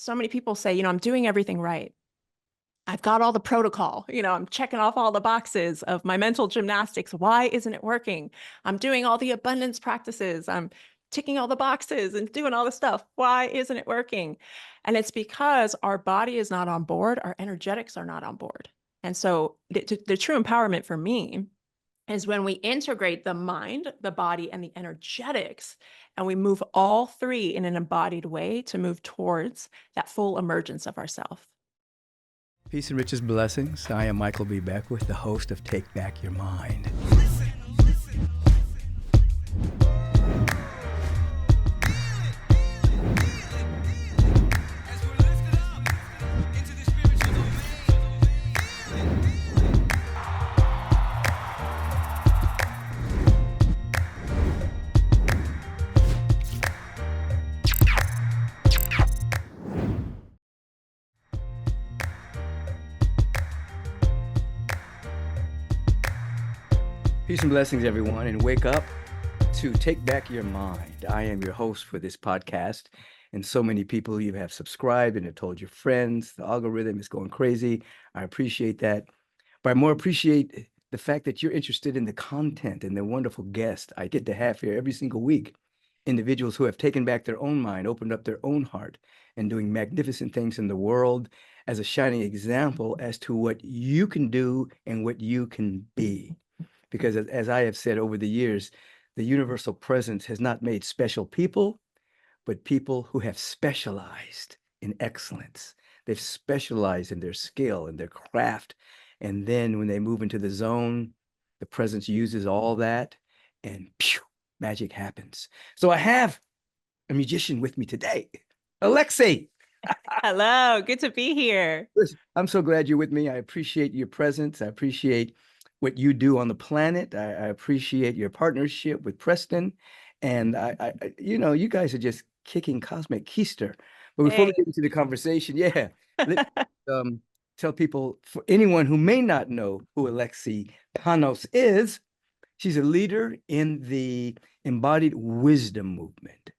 so many people say, I'm doing everything right. I've got all the protocol, I'm checking off all the boxes of my mental gymnastics. Why isn't it working? I'm doing all the abundance practices. I'm ticking all the boxes and doing all the stuff. Why isn't it working? And it's because our body is not on board. Our energetics are not on board. And so the true empowerment for me is when we integrate the mind, the body, and the energetics, and we move all three in an embodied way to move towards that full emergence of ourself. Peace and riches blessings. I am Michael B. Beckwith, the host of Take Back Your Mind. Peace and blessings, everyone, and wake up to Take Back Your Mind. I am your host for this podcast, and so many people you have subscribed and have told your friends. The algorithm is going crazy. I appreciate that, but I more appreciate the fact that you're interested in the content and the wonderful guests I get to have here every single week. Individuals who have taken back their own mind, opened up their own heart, and doing magnificent things in the world as a shining example as to what you can do and what you can be. Because as I have said over the years, the universal presence has not made special people, but people who have specialized in excellence. They've specialized in their skill and their craft. And then when they move into the zone, the presence uses all that and pew, magic happens. So I have a musician with me today, Alexi. Hello, good to be here. I'm so glad you're with me. I appreciate your presence. I appreciate what you do on the planet. I appreciate your partnership with Preston. And you guys are just kicking cosmic keister. But before we get into the conversation, let's tell people, for anyone who may not know who Alexi Panos is, she's a leader in the Embodied Wisdom movement.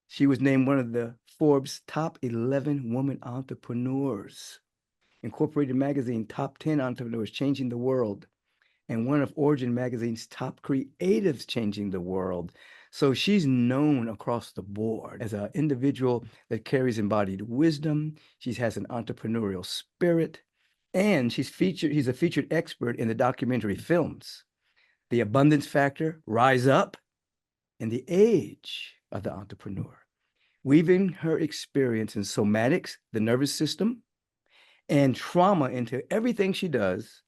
She was named one of the Forbes top 11 women entrepreneurs. Incorporated Magazine top 10 entrepreneurs changing the world, and one of Origin Magazine's top creatives changing the world. So she's known across the board as an individual that carries embodied wisdom. She has an entrepreneurial spirit, and he's a featured expert in the documentary films, The Abundance Factor, Rise Up, and The Age of the Entrepreneur, weaving her experience in somatics, the nervous system, and trauma into everything she does.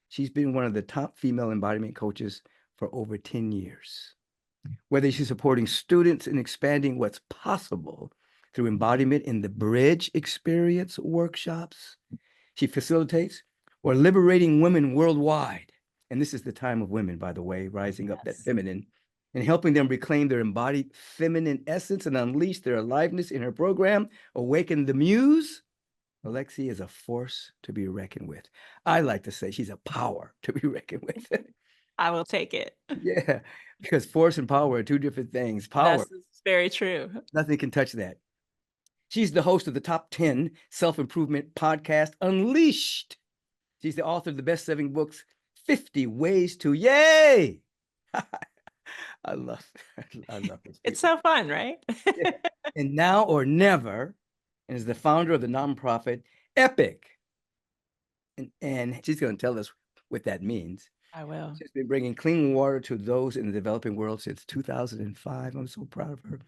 She's been one of the top female embodiment coaches for over 10 years. Whether she's supporting students in expanding what's possible through embodiment in the Bridge Experience workshops she facilitates, or liberating women worldwide. And this is the time of women, by the way, rising up that feminine and helping them reclaim their embodied feminine essence and unleash their aliveness in her program, Awaken the Muse. Alexi is a force to be reckoned with. I like to say she's a power to be reckoned with. I will take it. Yeah, because force and power are two different things. Power. That's very true. Nothing can touch that. She's the host of the top 10 self-improvement podcast, Unleashed. She's the author of the best-selling books, 50 Ways to Yay. I love this. It's so fun, right? Yeah. And Now or Never, and is the founder of the nonprofit Epic. And she's going to tell us what that means. I will. She's been bringing clean water to those in the developing world since 2005. I'm so proud of her.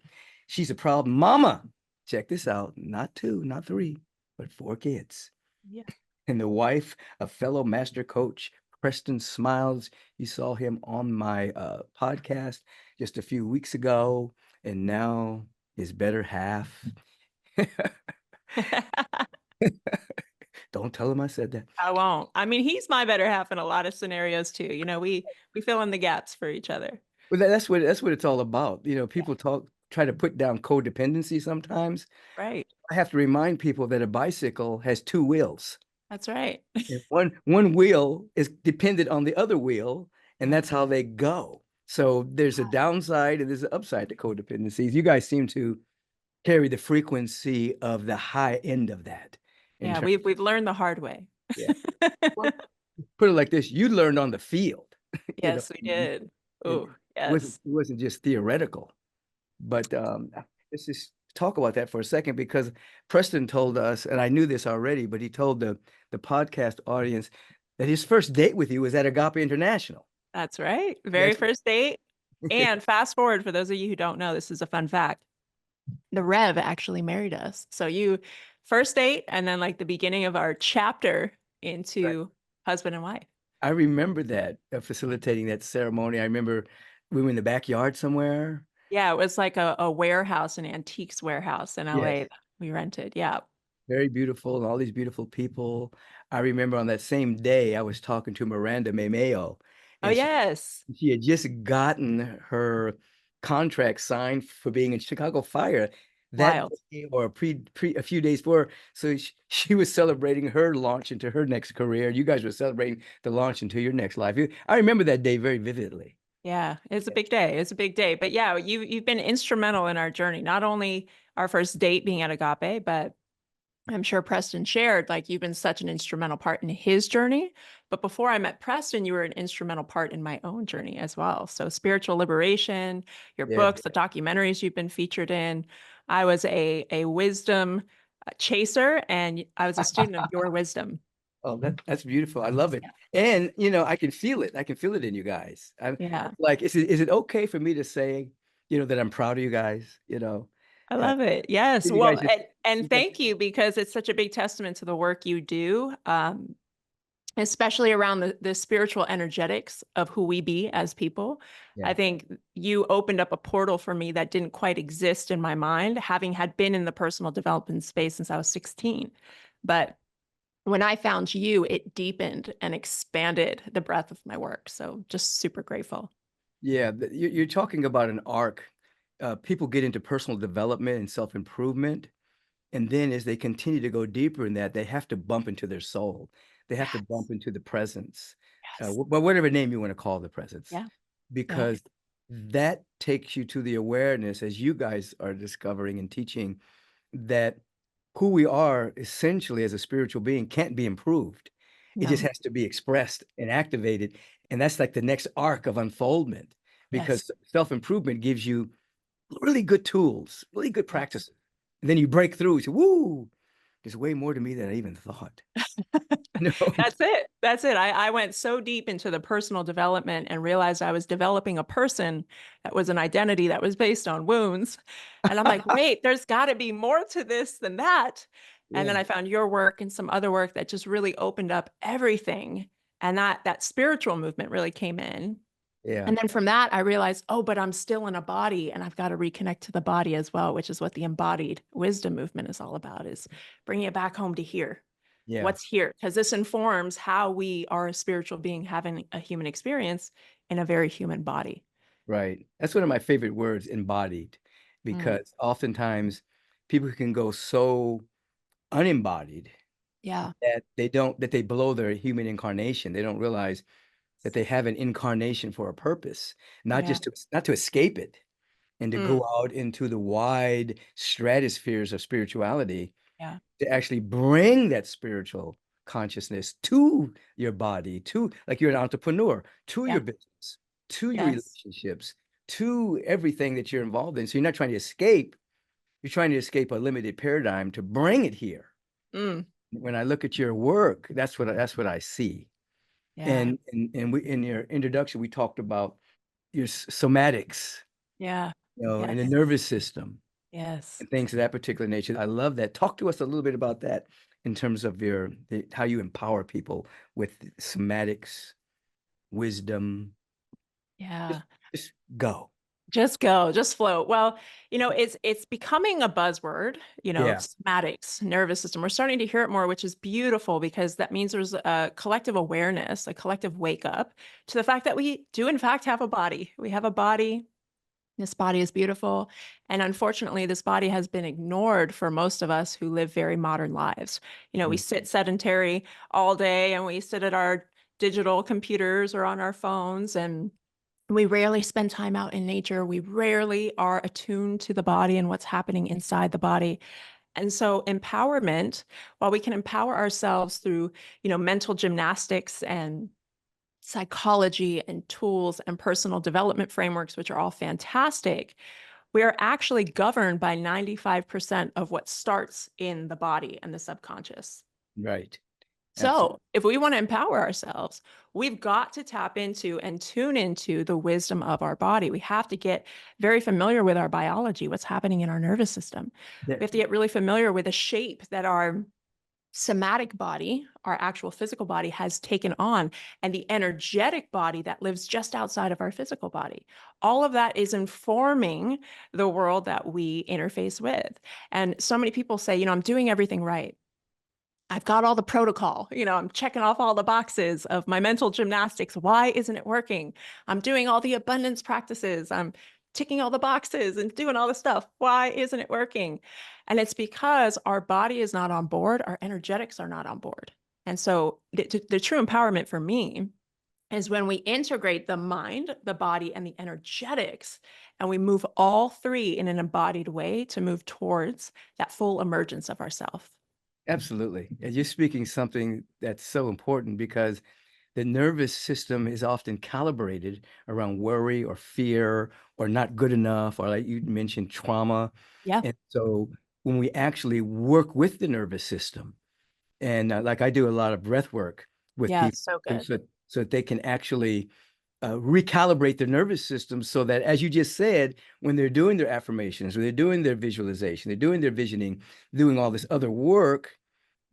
She's a proud mama. Check this out. Not 2, not 3, but 4 kids. Yeah. And the wife of fellow master coach, Preston Smiles. You saw him on my podcast just a few weeks ago. And now his better half. Don't tell him I said that. I won't. I mean, he's my better half in a lot of scenarios too. We fill in the gaps for each other. Well, that's what it's all about. People try to put down codependency sometimes. Right. I have to remind people that a bicycle has 2 wheels. That's right. One wheel is dependent on the other wheel, and that's how they go. So there's a downside and there's an upside to codependencies. You guys seem to carry the frequency of the high end of that in Yeah, terms. we've learned the hard way. Yeah. Well, put it like this, you learned on the field, you know, Yes, we did. and Oh, yes. it wasn't just theoretical. But let's just talk about that for a second because Preston told us, and I knew this already, but he told the podcast audience that his first date with you was at Agape International. That's right. Very That's first date. And fast forward, for those of you who don't know, this is a fun fact. The Rev actually married us. So you first date and then like the beginning of our chapter right. into husband and wife. I remember that facilitating that ceremony. I remember we were in the backyard somewhere. Yeah, it was like a warehouse, an antiques warehouse in LA Yes. that we rented. Yeah. Very beautiful and all these beautiful people. I remember on that same day, I was talking to Miranda Memeo, Oh, and yes. she had just gotten her contract signed for being in Chicago Fire that Wild. day or a few days before. So she was celebrating her launch into her next career. You guys were celebrating the launch into your next life. I remember that day very vividly. Yeah, it's a big day. It's a big day. But yeah, you've been instrumental in our journey. Not only our first date being at Agape, but I'm sure Preston shared, like you've been such an instrumental part in his journey. But before I met Preston, you were an instrumental part in my own journey as well. So spiritual liberation, your Yeah. books, the documentaries you've been featured in. I was a wisdom chaser, and I was a student of your wisdom. Oh, that's beautiful. I love it. Yeah. And I can feel it. I can feel it in you guys. I'm Yeah. like, is it okay for me to say, that I'm proud of you guys? I Uh, love it. Yes. you guys Well, just and you guys, thank you, because it's such a big testament to the work you do. Especially around the spiritual energetics of who we be as people. I yeah, think you opened up a portal for me that didn't quite exist in my mind, having had been in the personal development space since I was 16. But when I found you, it deepened and expanded the breadth of my work. So just super grateful. yeah. You're talking about an arc. People get into personal development and self-improvement, and then as they continue to go deeper in that, they have to bump into their soul. They have to Yes. bump into the presence, Yes. whatever name you want to call the presence, Yeah. Yeah. because that takes you to the awareness, as you guys are discovering and teaching, that who we are essentially as a spiritual being can't be improved. It just No. has to be expressed and activated. And that's like the next arc of unfoldment Yes. because self-improvement gives you really good tools, really good Yes. practices. And then you break through, you say, woo, there's way more to me than I even thought. No. That's it. That's it. I went so deep into the personal development and realized I was developing a person that was an identity that was based on wounds. And I'm like, wait, there's got to be more to this than that. And Yeah. then I found your work and some other work that just really opened up everything. And that spiritual movement really came in. Yeah. And then from that, I realized, oh, but I'm still in a body and I've got to reconnect to the body as well, which is what the embodied wisdom movement is all about, is bringing it back home to here. Yeah. What's here? Because this informs how we are a spiritual being having a human experience in a very human body. Right. That's one of my favorite words, embodied, Mm, because oftentimes people can go so unembodied yeah. that they blow their human incarnation. They don't realize that they have an incarnation for a purpose, Yeah. not to escape it and to Mm, go out into the wide stratospheres of spirituality yeah. to actually bring that spiritual consciousness to your body, to like you're an entrepreneur, to Yeah. your business, to your Yes. relationships, to everything that you're involved in. So you're not trying to escape, you're trying to escape a limited paradigm to bring it here. Mm, When I look at your work, that's what I see. yeah. And we in your introduction, we talked about your somatics, Yeah. and the Yes. nervous system Yes. and things of that particular nature. I love that. Talk to us a little bit about that in terms of how you empower people with somatics, wisdom. Yeah. Just go. Just go, just float. Well, it's becoming a buzzword, Yeah, somatics, nervous system. We're starting to hear it more, which is beautiful because that means there's a collective awareness, a collective wake up to the fact that we do in fact have a body. We have a body. This body is beautiful. And unfortunately, this body has been ignored for most of us who live very modern lives. We mm, sit sedentary all day and we sit at our digital computers or on our phones, and We rarely spend time out in nature. We rarely are attuned to the body and what's happening inside the body. And so empowerment, while we can empower ourselves through, mental gymnastics and psychology and tools and personal development frameworks, which are all fantastic, we are actually governed by 95% of what starts in the body and the subconscious. Right. So Absolutely. if we want to empower ourselves, we've got to tap into and tune into the wisdom of our body. We have to get very familiar with our biology, what's happening in our nervous system. Yeah, We have to get really familiar with the shape that our somatic body, our actual physical body, has taken on, and the energetic body that lives just outside of our physical body. All of that is informing the world that we interface with. And so many people say, I'm doing everything right. I've got all the protocol, I'm checking off all the boxes of my mental gymnastics. Why isn't it working? I'm doing all the abundance practices. I'm ticking all the boxes and doing all the stuff. Why isn't it working? And it's because our body is not on board. Our energetics are not on board. And so the true empowerment for me is when we integrate the mind, the body, and the energetics, and we move all three in an embodied way to move towards that full emergence of ourself. absolutely. And you're speaking something that's so important because the nervous system is often calibrated around worry or fear or not good enough, or like you mentioned, trauma. Yeah. And so when we actually work with the nervous system, and like I do a lot of breath work with Yeah, people, so good. so that they can actually recalibrate their nervous system so that, as you just said, when they're doing their affirmations, when they're doing their visualization, they're doing their visioning, doing all this other work,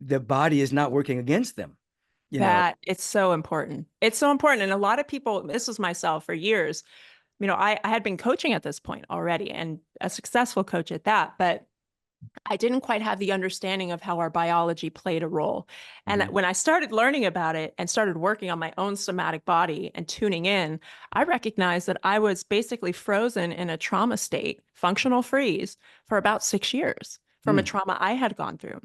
the body is not working against them, you know. That it's so important. It's so important. And a lot of people, this was myself for years, I had been coaching at this point already and a successful coach at that, but I didn't quite have the understanding of how our biology played a role. And Mhm. when I started learning about it and started working on my own somatic body and tuning in, I recognized that I was basically frozen in a trauma state, functional freeze, for about 6 years from a Mm. trauma I had gone through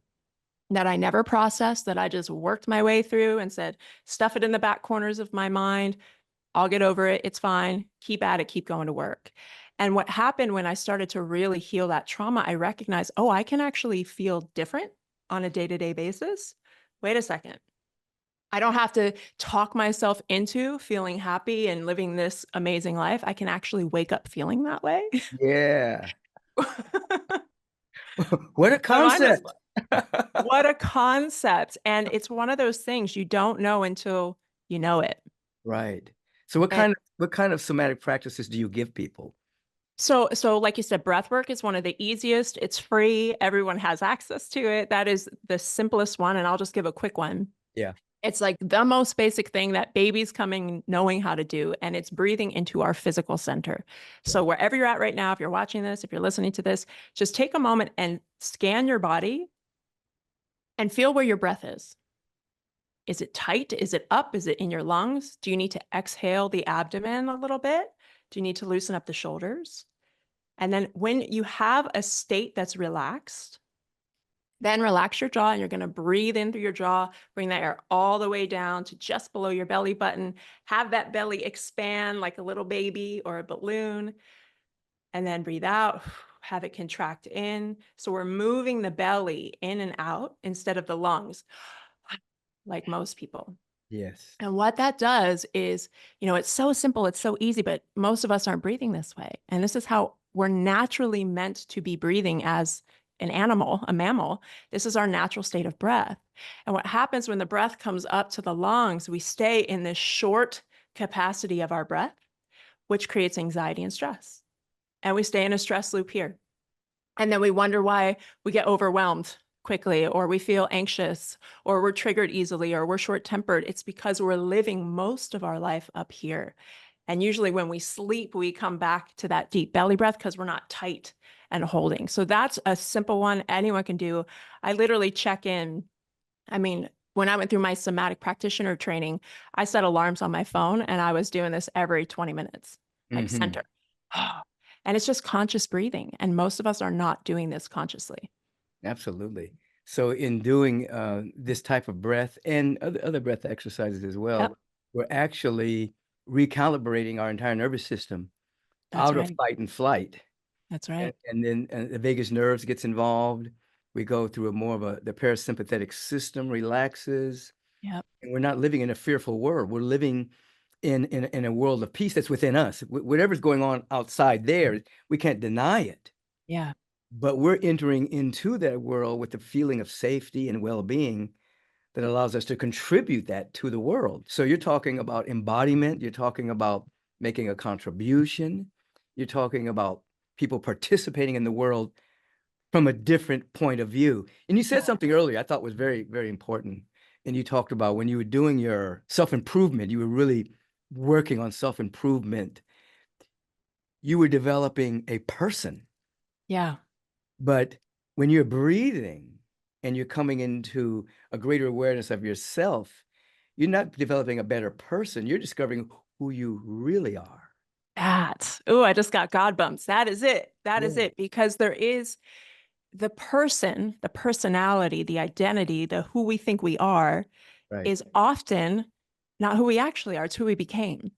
that I never processed, that I just worked my way through and said, stuff it in the back corners of my mind. I'll get over it. It's fine. Keep at it. Keep going to work. And what happened when I started to really heal that trauma, I recognized, oh, I can actually feel different on a day-to-day basis. Wait a second. I don't have to talk myself into feeling happy and living this amazing life. I can actually wake up feeling that way. Yeah. What a My mind was, concept. what a concept. And it's one of those things you don't know until you know it. Right. So what kind of somatic practices do you give people? So like you said, breath work is one of the easiest. It's free. Everyone has access to it. That is the simplest one. And I'll just give a quick one. Yeah. It's like the most basic thing that babies coming knowing how to do, and it's breathing into our physical center. Yeah. So wherever you're at right now, if you're watching this, if you're listening to this, just take a moment and scan your body and feel where your breath is. Is it tight? Is it up? Is it in your lungs? Do you need to exhale the abdomen a little bit? Do you need to loosen up the shoulders? And then when you have a state that's relaxed, then relax your jaw and you're going to breathe in through your jaw, bring that air all the way down to just below your belly button. Have that belly expand like a little baby or a balloon, and then breathe out, have it contract in. So we're moving the belly in and out instead of the lungs, like most people. Yes. And what that does is, it's so simple, it's so easy, but most of us aren't breathing this way. And this is how we're naturally meant to be breathing as an animal, a mammal. This is our natural state of breath. And what happens when the breath comes up to the lungs, we stay in this short capacity of our breath, which creates anxiety and stress. And we stay in a stress loop here. And then we wonder why we get overwhelmed quickly, or we feel anxious, or we're triggered easily, or we're short-tempered. It's because we're living most of our life up here. And usually when we sleep, we come back to that deep belly breath because we're not tight and holding. So that's a simple one anyone can do. I literally check in. I mean, when I went through my somatic practitioner training, I set alarms on my phone and I was doing this every 20 minutes, like Hmm. center. And it's just conscious breathing. And most of us are not doing this consciously. Absolutely. So in doing this type of breath and other breath exercises as well, Yep. we're actually recalibrating our entire nervous system That's out of right. fight and flight. That's And, right. and then the vagus nerves gets involved. We go through the parasympathetic system relaxes, Yep. and we're not living in a fearful world. We're living in a world of peace that's within us. Whatever's going on outside there, we can't deny it. Yeah. But we're entering into that world with the feeling of safety and well-being that allows us to contribute that to the world. So you're talking about embodiment, you're talking about making a contribution, you're talking about people participating in the world from a different point of view. And you said something earlier I thought was very, very important. And you talked about when you were doing your self-improvement, you were really working on self-improvement. You were developing a person. Yeah. But when you're breathing and you're coming into a greater awareness of yourself, you're not developing a better person. You're discovering who you really are. Oh, I just got God bumps. That is it. That is Yeah. it. Because there is the person, the personality, the identity, the who we think we are Right. is often not who we actually are. It's who we became.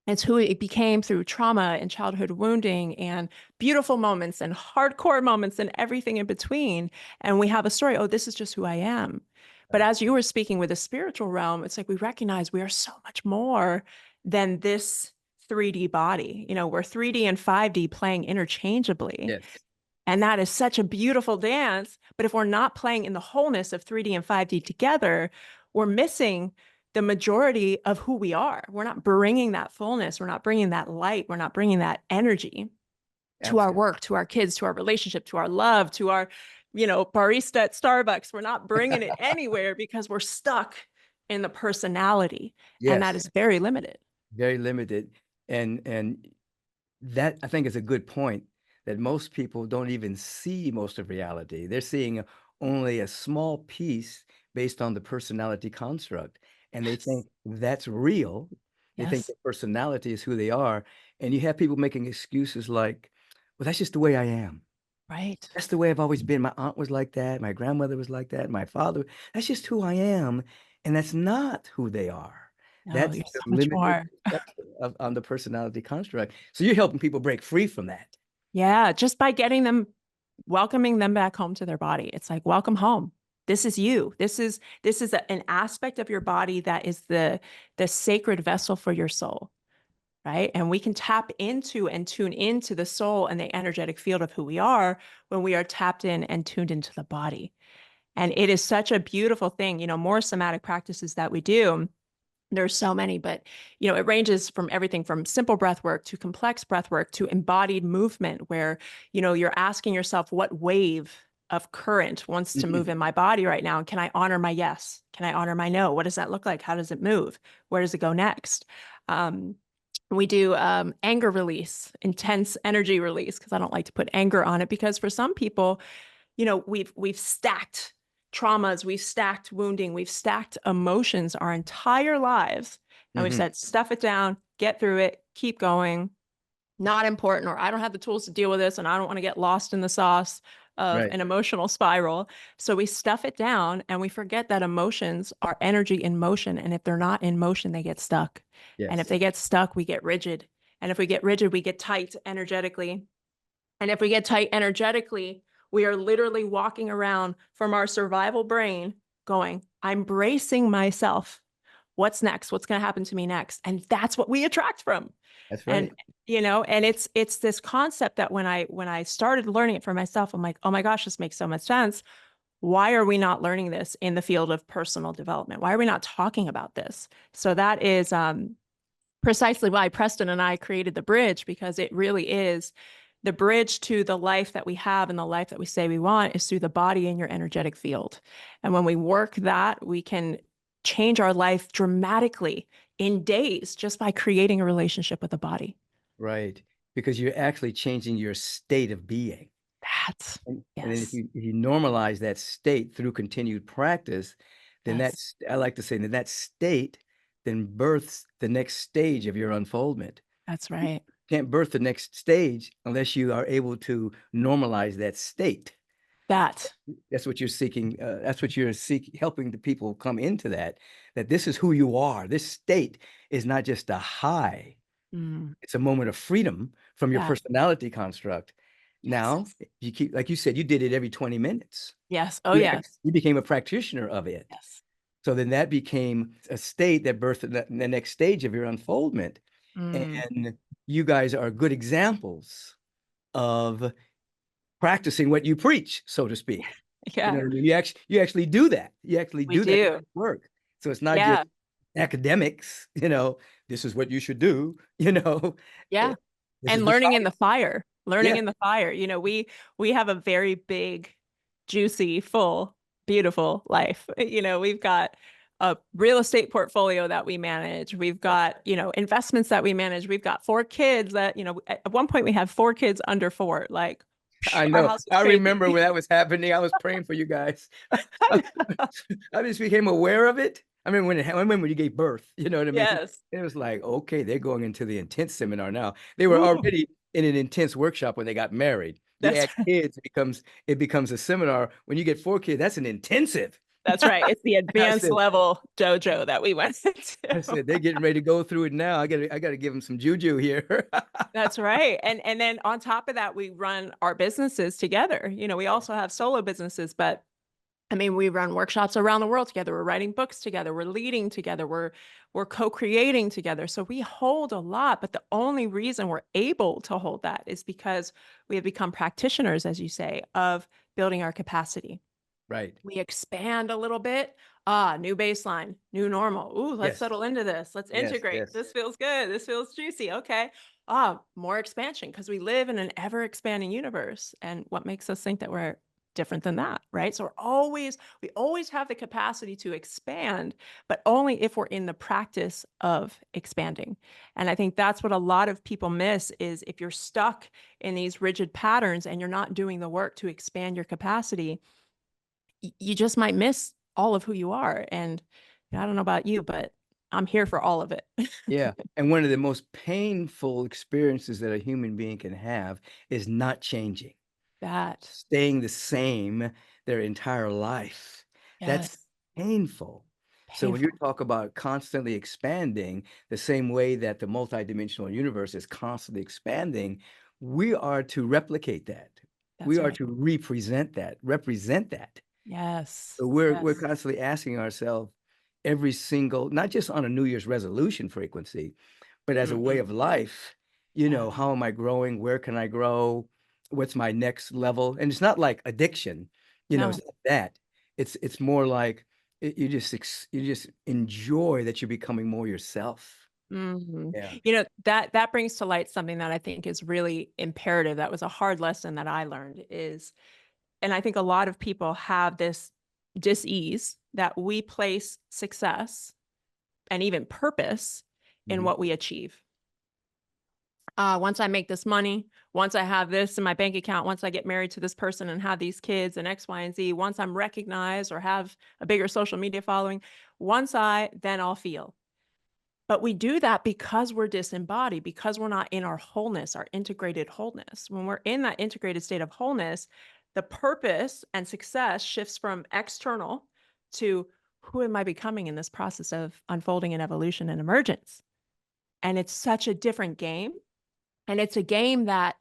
It's who we became through trauma and childhood wounding and beautiful moments and hardcore moments and everything in between. And we have a story. Oh, this is just who I am. But Right. as you were speaking with the spiritual realm, it's like we recognize we are so much more than this 3D body. You know, we're 3D and 5D playing interchangeably. Yes. And that is such a beautiful dance. But if we're not playing in the wholeness of 3D and 5D together, we're missing the majority of who we are. We're not bringing that fullness. We're not bringing that light. We're not bringing that energy to our Absolutely. work, to our kids, to our relationship, to our love, to our, barista at Starbucks. We're not bringing it anywhere because we're stuck in the personality. And that Yes. is very limited. Very limited. And that I think is a good point that most people don't even see most of reality. They're seeing only a small piece based on the personality construct. And they Yes. think that's real. They think Yes. their personality is who they are. And you have people making excuses like, well, that's just the way I am. Right. That's the way I've always been. My aunt was like that. My grandmother was like that. My father, that's just who I am. And that's not who they are. No, That's you're the so much limited more. perspective on the personality construct. So you're helping people break free from that. Yeah, just by welcoming them back home to their body. It's like, welcome home. This is you. This is an aspect of your body that is the sacred vessel for your soul, right? And we can tap into and tune into the soul and the energetic field of who we are when we are tapped in and tuned into the body. And it is such a beautiful thing, more somatic practices that we do. There's so many, but it ranges from everything from simple breath work to complex breath work to embodied movement where, you're asking yourself what wave of current wants to move in my body right now. And can I honor my yes? Can I honor my no? What does that look like? How does it move? Where does it go next? Um, we do anger release, intense energy release, because I don't like to put anger on it because for some people, we've stacked traumas, we've stacked wounding, we've stacked emotions our entire lives. And we've Mhm. said, stuff it down, get through it, keep going, not important, or I don't have the tools to deal with this and I don't want to get lost in the sauce of Right. an emotional spiral. So we stuff it down and we forget that emotions are energy in motion. And if they're not in motion, they get stuck. And if Yes. they get stuck, we get rigid. And if we get rigid, we get tight energetically. And if we get tight energetically, we are literally walking around from our survival brain going, I'm bracing myself. What's next? What's going to happen to me next? And that's what we attract from. That's And right. and it's this concept that when I started learning it for myself, I'm like, oh my gosh, this makes so much sense. Why are we not learning this in the field of personal development? Why are we not talking about this? So that is precisely why Preston and I created the bridge, because it really is the bridge to the life that we have and the life that we say we want is through the body and your energetic field. And when we work that, we can change our life dramatically in days just by creating a relationship with the body. Right. Because you're actually changing your state of being. That's And then if yes, you normalize that state through continued practice, then yes, I like to say that that state then births the next stage of your unfoldment. that's You right. can't birth the next stage unless you are able to normalize that state. That. That's what you're seeking. That's what you're helping the people come into that this is who you are. This state is not just a high. Mm, It's a moment of freedom from your that. personality construct. Now, Yes. you keep, like you said, you did it every 20 minutes. Yes. Oh, yes. You became a practitioner of it. Yes. So then that became a state that birthed the next stage of your unfoldment. Mm, And you guys are good examples of practicing what you preach, so to speak. You know yeah, what I mean? You actually do that. You actually we do that do. work. So it's not just Yeah. academics, this is what you should do, Yeah. this is And the learning in science. the fire, learning Yeah, in the fire. We have a very big, juicy, full, beautiful life. We've got a real estate portfolio that we manage. We've got, investments that we manage. We've got 4 kids that, at one point we had 4 kids under 4. Like I our know. house was I crazy. remember when that was happening. I was praying for you guys. I I know. just became aware of it. I mean, when you gave birth, you know what I mean? Yes. It was like, okay, they're going into the intense seminar now. They were Ooh, already in an intense workshop when they got married. You that's add right. kids, it becomes a seminar. When you get 4 kids, that's an intensive. That's right. It's the I advanced said, level dojo that we went I into. said, they're getting ready to go through it now. I gotta give them some juju here. That's right. And then on top of that, we run our businesses together. We also have solo businesses, but I mean, we run workshops around the world together. We're writing books together. We're leading together. We're co-creating together. So we hold a lot, but the only reason we're able to hold that is because we have become practitioners, as you say, of building our capacity. Right. We expand a little bit. New baseline, new normal. Ooh, let's Yes. settle into this. Let's Yes. integrate. Yes. This feels good. This feels juicy. Okay. More expansion because we live in an ever expanding universe. And what makes us think that we're different than that, right? So we always have the capacity to expand, but only if we're in the practice of expanding. And I think that's what a lot of people miss is if you're stuck in these rigid patterns and you're not doing the work to expand your capacity, you just might miss all of who you are. And I don't know about you, but I'm here for all of it. Yeah. And one of the most painful experiences that a human being can have is not changing, That, staying the same their entire life. That's yes, painful. So when you painful. talk about constantly expanding, the same way that the multidimensional universe is constantly expanding, we are to replicate that. We That's are right. to represent that. Yes, So we're yes. constantly asking ourselves every single, not just on a New Year's resolution frequency, but as a way Mm-mm. of life, Yeah, how am I growing? Where can I grow? What's my next level? And it's not like addiction, it's no. not that. It's more like you just enjoy that you're becoming more yourself. Mhm. Yeah. That brings to light something that I think is really imperative. That was a hard lesson that I learned is, and I think a lot of people have this dis-ease that we place success and even purpose in Mhm. what we achieve. Once I make this money, once I have this in my bank account, once I get married to this person and have these kids and X, Y, and Z, once I'm recognized or have a bigger social media following, then I'll feel. But we do that because we're disembodied, because we're not in our wholeness, our integrated wholeness. When we're in that integrated state of wholeness, the purpose and success shifts from external to who am I becoming in this process of unfolding and evolution and emergence? And it's such a different game. And it's a game that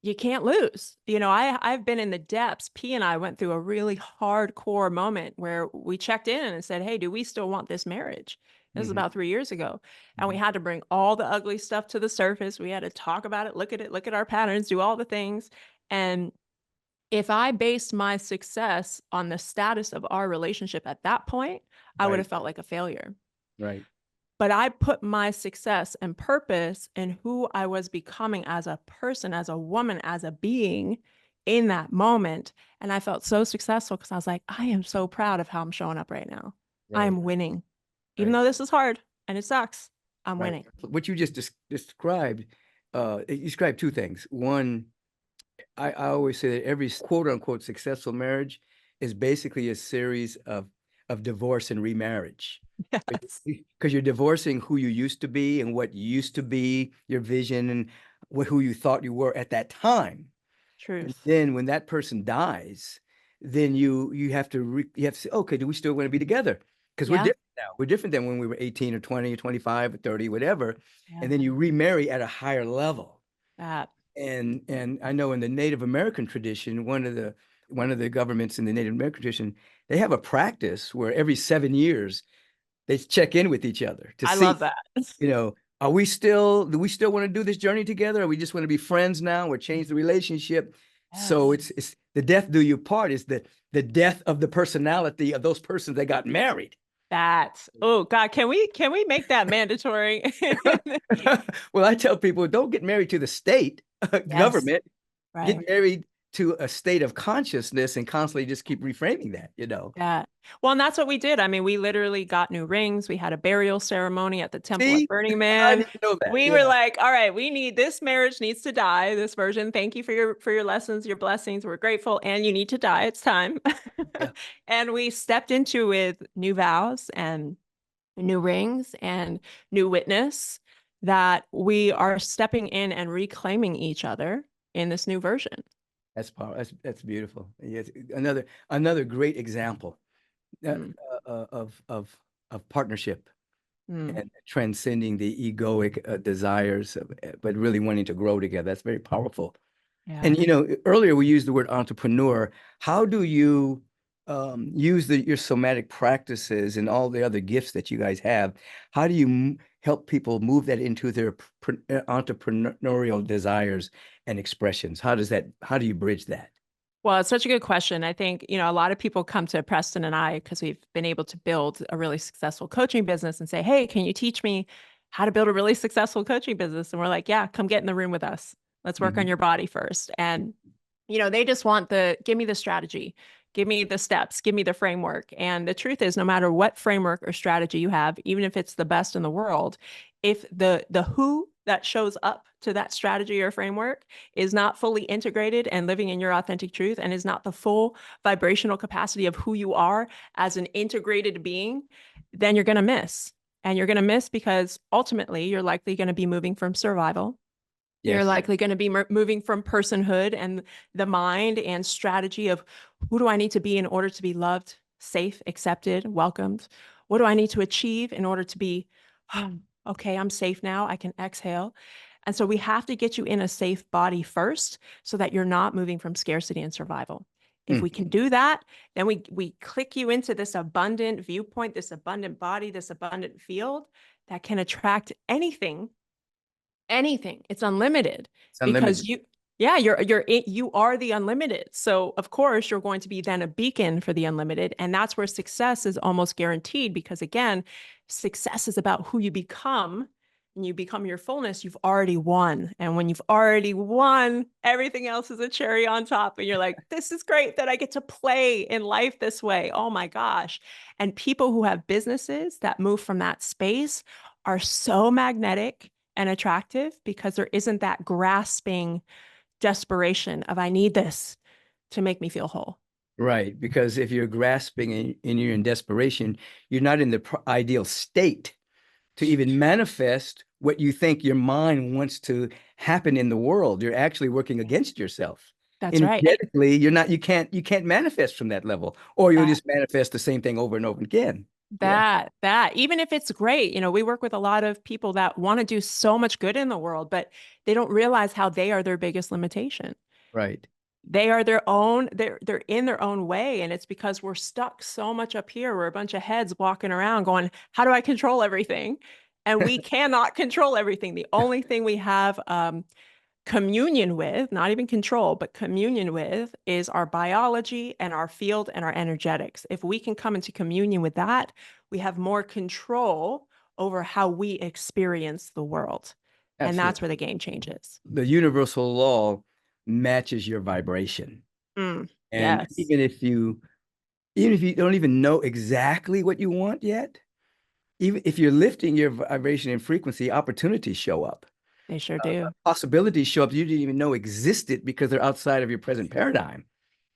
you can't lose. I've been in the depths. P and I went through a really hardcore moment where we checked in and said, hey, do we still want this marriage? This is Mhm. about 3 years ago. And we Mhm. had to bring all the ugly stuff to the surface. We had to talk about it, look at our patterns, do all the things. And if I based my success on the status of our relationship at that point, I would Right. have felt like a failure. Right. But I put my success and purpose in who I was becoming as a person, as a woman, as a being in that moment. And I felt so successful because I was like, I am so proud of how I'm showing up right now. I Right. am winning. Even Right. though this is hard and it sucks, I'm Right. winning. What you just described, you described two things. One, I always say that every quote unquote successful marriage is basically a series of divorce and remarriage. Yes, Because you're divorcing who you used to be and what used to be your vision and who you thought you were at that time. And truth. then when that person dies, then you have to say, okay, do we still want to be together? Because we're Yeah. different now. We're different than when we were 18 or 20 or 25 or 30, whatever. Yeah. And then you remarry at a higher level. That. And I know in the Native American tradition, one of the governments in the Native American tradition, they have a practice where every 7 years they check in with each other to I see, love that. do we still want to do this journey together? Or we just want to be friends now or change the relationship? So Yes. it's the death do you part is the death of the personality of those persons that got married. Oh God, can we make that mandatory? Well, I tell people don't get married to the state Yes. government, Right. get married to a state of consciousness and constantly just keep reframing that. Yeah. Well, and that's what we did. I mean, we literally got new rings. We had a burial ceremony at the Temple of See, Burning I Man. didn't know that. We were Yeah. like, all right, we need this marriage needs to die, this version. Thank you for your lessons, your blessings. We're grateful. And you need to die. It's time. Yeah. And we stepped into with new vows and new rings and new witness that we are stepping in and reclaiming each other in this new version. That's power. That's beautiful. Yes, another great example uh, Mm, of partnership mm, and transcending the egoic desires, but really wanting to grow together. That's very powerful. yeah. And earlier we used the word entrepreneur. How do you use your somatic practices and all the other gifts that you guys have? How do you help people move that into their entrepreneurial desires and expressions? How do you bridge that? Well, it's such a good question. I think, a lot of people come to Preston and I because we've been able to build a really successful coaching business and say, hey, can you teach me how to build a really successful coaching business? And we're like, yeah, come get in the room with us. Let's work on Mhm. your body first. And, they just want give me the strategy, give me the steps, give me the framework. And the truth is, no matter what framework or strategy you have, even if it's the best in the world, if the who that shows up to that strategy or framework is not fully integrated and living in your authentic truth and is not the full vibrational capacity of who you are as an integrated being, then you're going to miss. And you're going to miss because ultimately you're likely going to be moving from survival. You're Yes. likely going to be moving from personhood and the mind and strategy of who do I need to be in order to be loved, safe, accepted, welcomed? What do I need to achieve in order to be, okay, I'm safe now. I can exhale. And so we have to get you in a safe body first so that you're not moving from scarcity and survival. If we Mm. can do that, then we click you into this abundant viewpoint, this abundant body, this abundant field that can attract anything. It's unlimited It's because unlimited. you are the unlimited. So of course you're going to be then a beacon for the unlimited. And that's where success is almost guaranteed because again, success is about who you become and you become your fullness. You've already won. And when you've already won, everything else is a cherry on top. And you're like, this is great that I get to play in life this way. Oh my gosh. And people who have businesses that move from that space are so magnetic and attractive because there isn't that grasping desperation of I need this to make me feel whole. Right. Because if you're grasping and you're in desperation, you're not in the ideal state to even manifest what you think your mind wants to happen in the world. You're actually working against yourself. That's right. Energetically, you can't manifest from that level, or you'll just manifest the same thing over and over again. Yeah. Even if it's great, we work with a lot of people that want to do so much good in the world, but they don't realize how they are their biggest limitation. Right. They are they're in their own way. And it's because we're stuck so much up here. We're a bunch of heads walking around going, how do I control everything? And we cannot control everything. The only thing we have communion with, not even control, but communion with is our biology and our field and our energetics. If we can come into communion with that, we have more control over how we experience the world. And that's Absolutely. where the game changes. The universal law matches your vibration. And Yes, even if you don't even know exactly what you want yet, even if you're lifting your vibration and frequency, opportunities show up. they sure do. Possibilities show up you didn't even know existed because they're outside of your present paradigm. And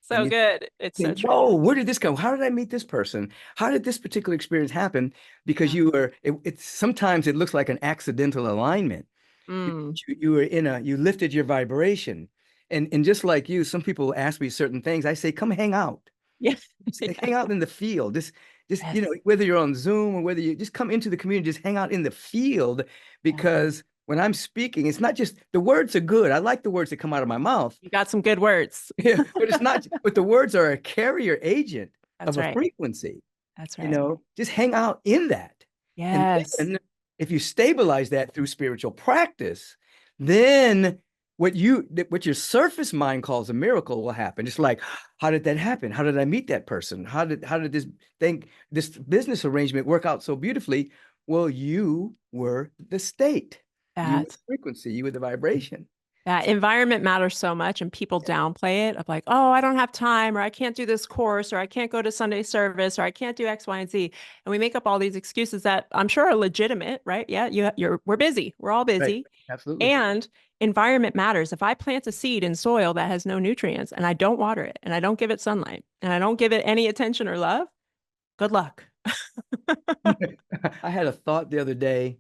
So you good. It's so think, true. whoa, where did this come? How did I meet this person? How did this particular experience happen? Because Yeah. it's sometimes it looks like an accidental alignment. Mm, You lifted your vibration. And just like you, some people ask me certain things. I say, come hang out. Yeah. Just Yeah. hang out in the field. Just, Yes. whether you're on Zoom or whether you just come into the community, just hang out in the field, Yeah. because when I'm speaking, it's not just the words are good. I like the words that come out of my mouth. You got some good words. Yeah, but it's not, but the words are a carrier agent That's of a right. frequency. That's right. Just hang out in that. And Yes. then if you stabilize that through spiritual practice, then what your surface mind calls a miracle will happen. It's like, how did that happen? How did I meet that person? How did this business arrangement work out so beautifully? Well, you were the state. You were the That frequency, you were the vibration. that environment matters so much, and people downplay it of like, oh, I don't have time, or I can't do this course, or I can't go to Sunday service, or I can't do X, Y, and Z. And we make up all these excuses that I'm sure are legitimate, right? Yeah, we're busy. We're all Right. busy. Absolutely. And environment matters. If I plant a seed in soil that has no nutrients and I don't water it and I don't give it sunlight and I don't give it any attention or love, good luck. I had a thought the other day,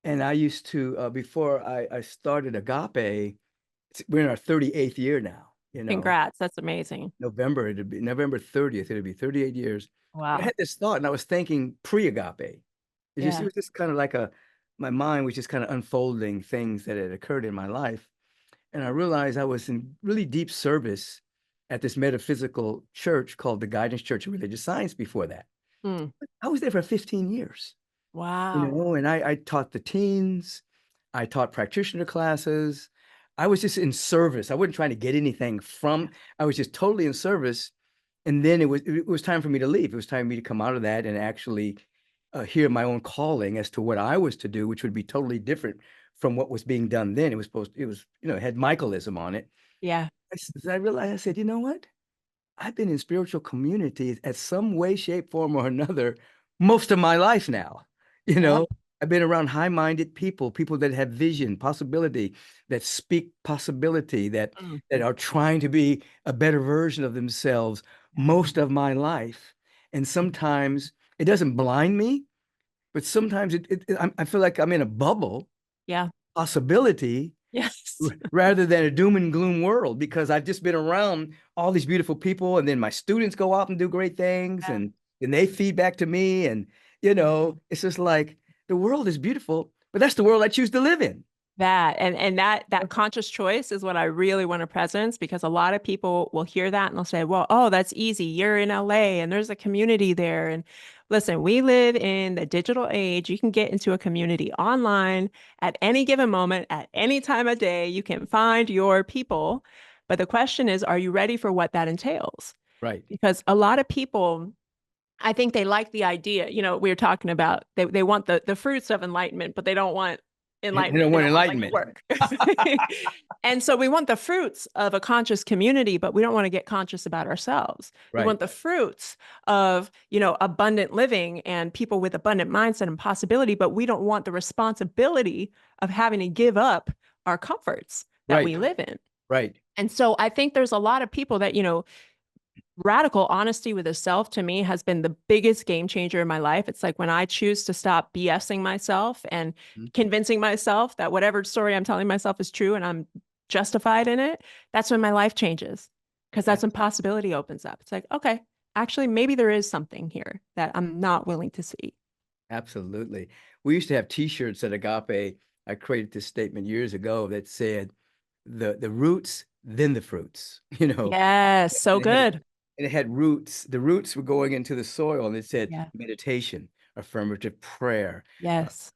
and I used to, before I started Agape, we're in our 38th year now, Congrats. That's amazing. November, it'd be November 30th, it'd be 38 years. But I Wow. had this thought, and I was thinking pre-Agape. It Yeah. was just kind of like my mind was just kind of unfolding things that had occurred in my life. And I realized I was in really deep service at this metaphysical church called the Guidance Church of Religious Science before that. Hmm. I was there for 15 years. Wow. And I taught the teens, I taught practitioner classes. I was just in service. I wasn't trying to get anything Yeah. from, I was just totally in service. And then it was time for me to leave. It was time for me to come out of that and actually hear my own calling as to what I was to do, which would be totally different from what was being done then. It had Michaelism on it. Yeah. I realized, I said, you know what? I've been in spiritual communities at some way, shape, form, or another most of my life now. You Yep. know, I've been around high-minded people that have vision, possibility, that speak possibility, Mm. that are trying to be a better version of themselves Yeah. most of my life. And sometimes it doesn't blind me, but sometimes I feel like I'm in a bubble, Yeah. possibility, Yes. rather than a doom and gloom world, because I've just been around all these beautiful people, and then my students go out and do great things, Yeah. and they feed back to me, and it's just like the world is beautiful, but that's the world I choose to live in. And that conscious choice is what I really want to presence, because a lot of people will hear that and they'll say, well, oh, that's easy. You're in LA and there's a community there. And listen, we live in the digital age. You can get into a community online at any given moment, at any time of day. You can find your people. But the question is, are you ready for what that entails? Right. Because a lot of people, I think they like the idea. We were talking about they want the fruits of enlightenment, but they don't want And I enlightenment. They want don't want like the enlightenment. work. And so we want the fruits of a conscious community, but we don't want to get conscious about ourselves. We Right. want the fruits of, abundant living and people with abundant mindset and possibility, but we don't want the responsibility of having to give up our comforts that Right. we live in. Right. And so I think there's a lot of people that, radical honesty with a self to me has been the biggest game changer in my life. It's like when I choose to stop BSing myself and Mhm. convincing myself that whatever story I'm telling myself is true and I'm justified in it, that's when my life changes, because that's when possibility opens up. It's like, okay, actually, maybe there is something here that I'm not willing to see. Absolutely. We used to have T-shirts at Agape. I created this statement years ago that said, the roots, then the fruits. Yes, so And it had, good. and it had roots. The roots were going into the soil, and it said Yeah. meditation, affirmative prayer, uh, Yes.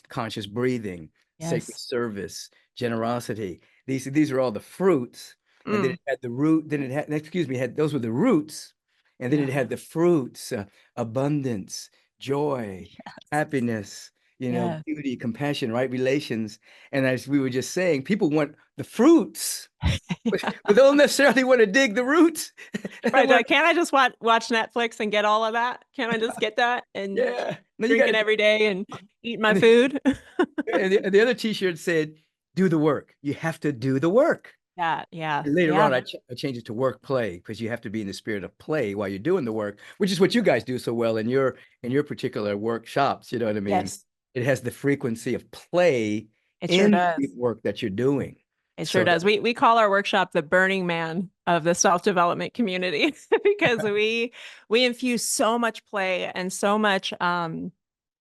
conscious breathing, sacred Yes. service, generosity. These are all the fruits. And then Mm. it had the root. Then it had, excuse me, those were the roots, and then Yeah. it had the fruits: abundance, joy, Yes. happiness. Yeah. Beauty, compassion, right relations. And as we were just saying, people want the fruits, but don't necessarily want to dig the roots. Right. Like, can't I just watch Netflix and get all of that? Can't I just get that and Yeah. No, you got drinking to. every day and eat my And food? the other T-shirt said, "Do the work. You have to do the work." Yeah. Yeah. And later Yeah. on, I changed it to work play, because you have to be in the spirit of play while you're doing the work, which is what you guys do so well in your particular workshops. You know what I mean? Yes. It has the frequency of play It sure in the does. work that you're doing. It sure So that, does. We call our workshop the Burning Man of the self-development community because we infuse so much play and so much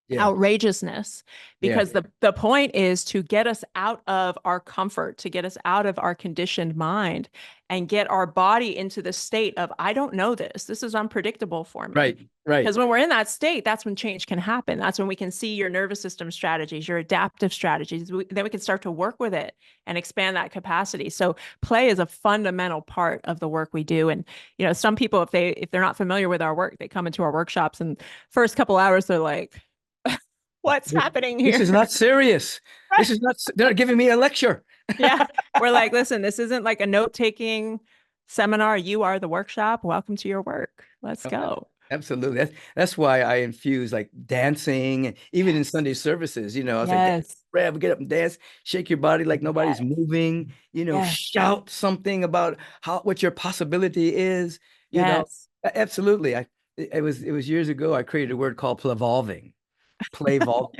yeah, outrageousness, yeah, because the point is to get us out of our comfort, to get us out of our conditioned mind and get our body into the state of, I don't know this. This is unpredictable for me. right, right. Because when we're in that state, that's when change can happen. That's when we can see your nervous system strategies, your adaptive strategies. Then we can start to work with it and expand that capacity. So play is a fundamental part of the work we do. And some people, if they're not familiar with our work, they come into our workshops and first couple hours they're like, what's happening This here? is not serious. This is not, they're not giving me a lecture. Yeah. We're like, listen, this isn't like a note-taking seminar. You are the workshop. Welcome to your work. Let's go. Absolutely. That's why I infuse like dancing, and even in Yes. Sunday services, I was like, dance, Yes. Rev, get up and dance, shake your body like nobody's Yes. moving, Yes. shout something about what your possibility is, you know. Yes. Absolutely. It was years ago I created a word called plevolving. Play evolve,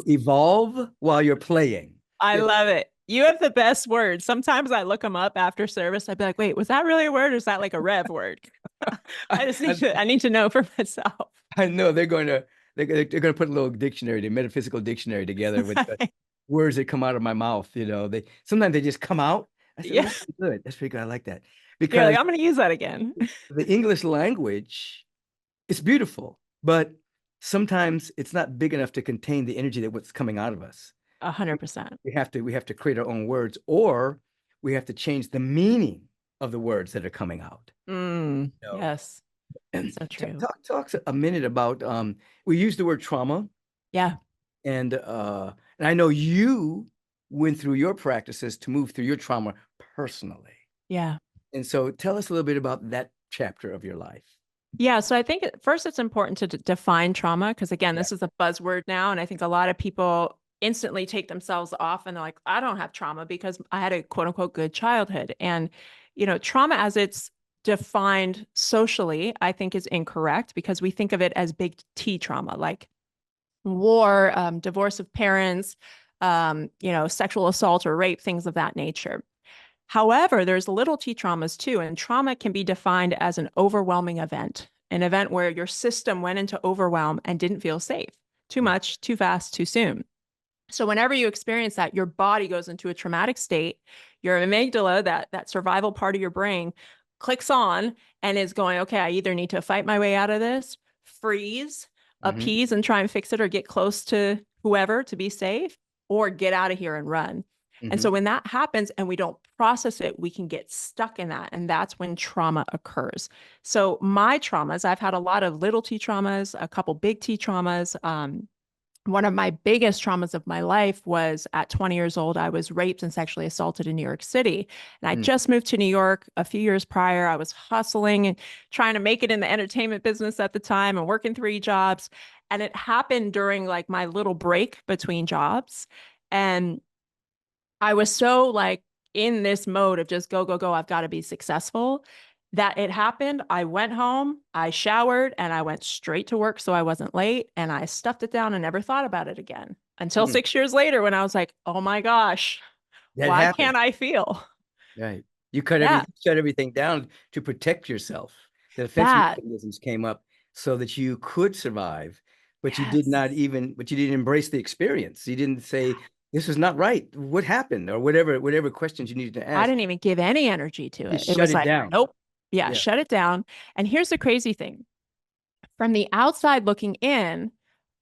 evolve while you're playing. I Yeah. love it. You have the best words. Sometimes I look them up after service. I'd be like, wait, was that really a word or is that like a rev word? I, I need to know for myself. I know they're going to put a little dictionary, the metaphysical dictionary together with the words that come out of my mouth. They sometimes they just come out. I said, oh, Yeah. that's pretty good. That's pretty good. I like that You're like, because I'm going to use that again. the English language is beautiful, but sometimes it's not big enough to contain the energy that what's coming out of us. 100%. We have to create our own words, or we have to change the meaning of the words that are coming out. Yes. And So true. talk a minute about we use the word trauma, Yeah. and I know you went through your practices to move through your trauma personally. Yeah. And so tell us a little bit about that chapter of your life. Yeah. So I think first it's important to define trauma because, again, Yeah. this is a buzzword now. And I think a lot of people instantly take themselves off and they're like, I don't have trauma because I had a quote unquote good childhood. And, trauma as it's defined socially, I think is incorrect because we think of it as big T trauma, like war, divorce of parents, sexual assault or rape, things of that nature. However, there's little t traumas too, and trauma can be defined as an overwhelming event, an event where your system went into overwhelm and didn't feel safe. Too much, too fast, too soon. So whenever you experience that, your body goes into a traumatic state. Your amygdala, that survival part of your brain, clicks on and is going, okay, I either need to fight my way out of this, freeze, Mhm. appease and try and fix it or get close to whoever to be safe, or get out of here and run. And so Mhm. when that happens and we don't process it, we can get stuck in that. And that's when trauma occurs. So my traumas, I've had a lot of little t traumas, a couple big T traumas. One of my biggest traumas of my life was at 20 years old, I was raped and sexually assaulted in New York City. And I Mm. just moved to New York a few years prior. I was hustling and trying to make it in the entertainment business at the time and working 3 jobs. And it happened during like my little break between jobs. And I was so like in this mode of just go, go, go. I've got to be successful that it happened. I went home, I showered, and I went straight to work so I wasn't late. And I stuffed it down and never thought about it again until Mm. 6 years later when I was like, oh my gosh, That why happened. can't I feel Right. You that? shut everything down to protect yourself. The defense That. mechanisms came up so that you could survive, but Yes. you didn't embrace the experience. You didn't say, this is not right. What happened? Or whatever questions you needed to I ask. didn't even give any energy to You it. It shut was it like, down. nope. Yeah, Yeah. shut it down. And here's the crazy thing. From the outside looking in,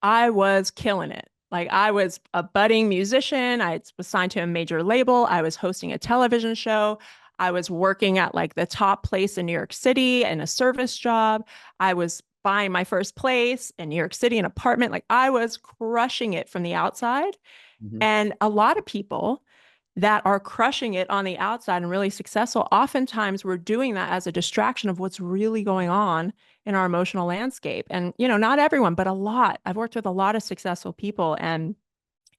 I was killing it. Like I was a budding musician. I was signed to a major label. I was hosting a television show. I was working at like the top place in New York City in a service job. I was buying my first place in New York City, an apartment. Like I was crushing it from the outside. Mhm. And a lot of people that are crushing it on the outside and really successful, oftentimes we're doing that as a distraction of what's really going on in our emotional landscape. And, not everyone, but a lot. I've worked with a lot of successful people, and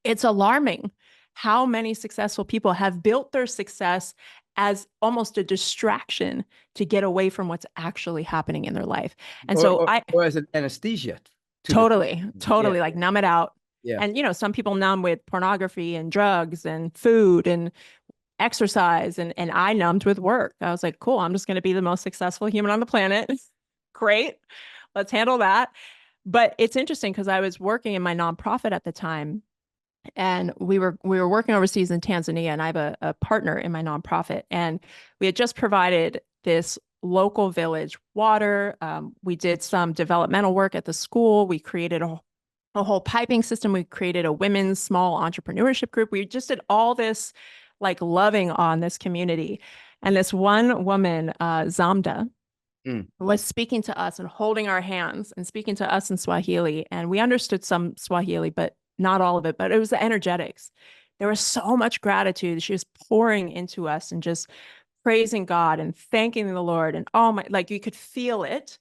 it's alarming how many successful people have built their success as almost a distraction to get away from what's actually happening in their life. And Or, so or, I or as an anesthesia to the, totally, yeah, totally like numb it out. yeah. And, some people numb with pornography and drugs and food and exercise, and I numbed with work. I was like, cool, I'm just going to be the most successful human on the planet. Great. Let's handle that. But it's interesting because I was working in my nonprofit at the time, and we were working overseas in Tanzania, and I have a partner in my nonprofit, and we had just provided this local village water. We did some developmental work at the school. We created a whole piping system. We created a women's small entrepreneurship group. We just did all this like loving on this community. And this one woman, Zamda, was speaking to us and holding our hands and speaking to us in Swahili. And we understood some Swahili, but not all of it. But it was the energetics. There was so much gratitude. She was pouring into us and just praising God and thanking the Lord. And oh my, like you could feel it,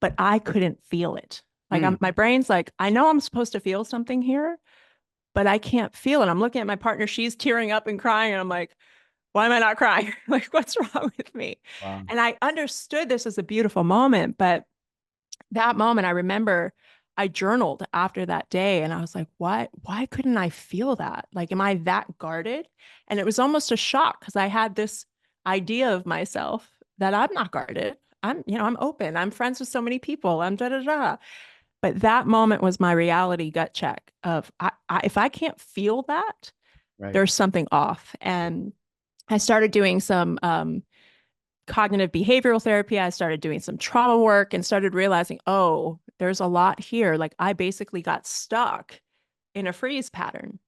but I couldn't feel it. Like my brain's like, I know I'm supposed to feel something here, but I can't feel it. I'm looking at my partner. She's tearing up and crying. And I'm like, why am I not crying? Like, what's wrong with me? Wow. And I understood this as a beautiful moment. But that moment, I remember I journaled after that day, and I was like, why couldn't I feel that? Like, am I that guarded? And it was almost a shock because I had this idea of myself that I'm not guarded. I'm open. I'm friends with so many people. I'm da da da. But that moment was my reality gut check of if I can't feel that, Right. there's something off. And I started doing some cognitive behavioral therapy. I started doing some trauma work and started realizing, oh, there's a lot here. Like I basically got stuck in a freeze pattern.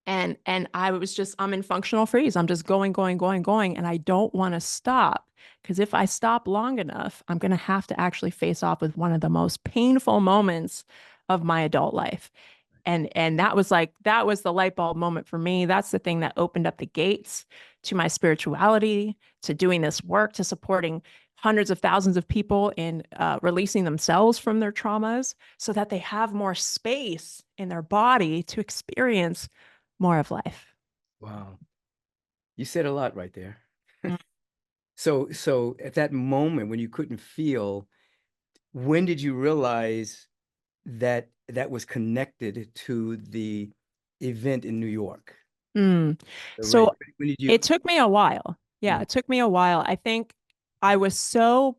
And I'm in functional freeze. I'm just going, and I don't want to stop, because if I stop long enough, I'm going to have to actually face off with one of the most painful moments of my adult life. And that was the light bulb moment for me. That's the thing that opened up the gates to my spirituality, to doing this work, to supporting hundreds of thousands of people in releasing themselves from their traumas so that they have more space in their body to experience more of life. Wow. You said a lot right there. Mm. So at that moment when you couldn't feel, when did you realize that that was connected to the event in New York? So When did you? it took me a while. Yeah, Mhm, it took me a while. I think it was so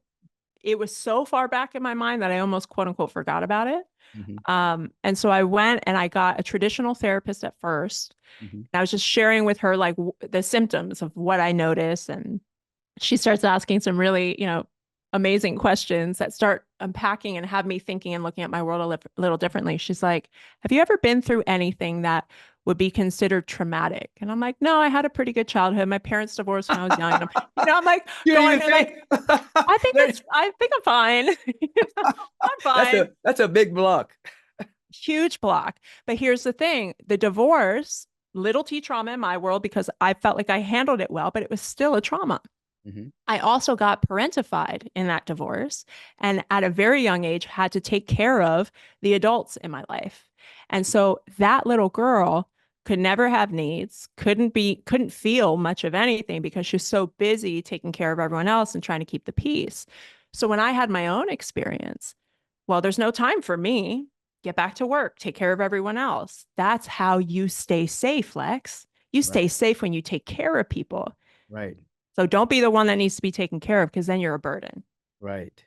far back in my mind that I almost quote unquote forgot about it. mhm, And so I went and I got a traditional therapist at first. mhm. I was just sharing with her like the symptoms of what I noticed, and she starts asking some really, amazing questions that start unpacking and have me thinking and looking at my world a little differently. She's like, "Have you ever been through anything that would be considered traumatic?" And I'm like, "No, I had a pretty good childhood. My parents divorced when I was young." And I'm like You didn't going even and like, think. I think I'm fine. I'm fine. That's a big block. Huge block. But here's the thing, the divorce, little t trauma in my world, because I felt like I handled it well, but it was still a trauma. Mhm. I also got parentified in that divorce, and at a very young age had to take care of the adults in my life. And so that little girl could never have needs, couldn't feel much of anything because she was so busy taking care of everyone else and trying to keep the peace. So when I had my own experience, well, there's no time for me. Get back to work, take care of everyone else. That's how you stay safe, Lex. You Right, stay safe when you take care of people. right, So don't be the one that needs to be taken care of, because then you're a burden. right.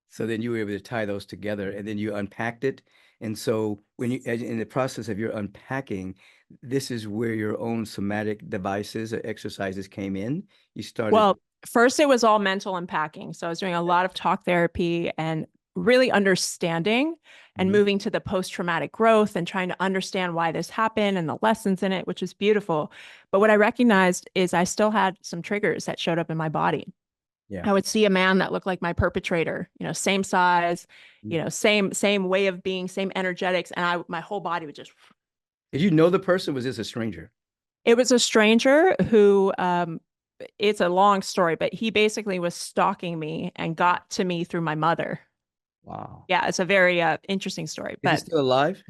So then you were able to tie those together, and then you unpacked it. And so in the process of your unpacking, this is where your own somatic devices or exercises came in. You started. Well, first it was all mental unpacking. So I was doing a lot of talk therapy and really understanding and Mhm. moving to the post-traumatic growth and trying to understand why this happened and the lessons in it, which is beautiful. But what I recognized is I still had some triggers that showed up in my body. Yeah. I would see a man that looked like my perpetrator, same size, Mm. same way of being, same energetics. And my whole body would just, Did you know the person? Was this a stranger? it was a stranger who, it's a long story, but he basically was stalking me and got to me through my mother. Wow. Yeah, it's a very interesting story, Is he but still alive?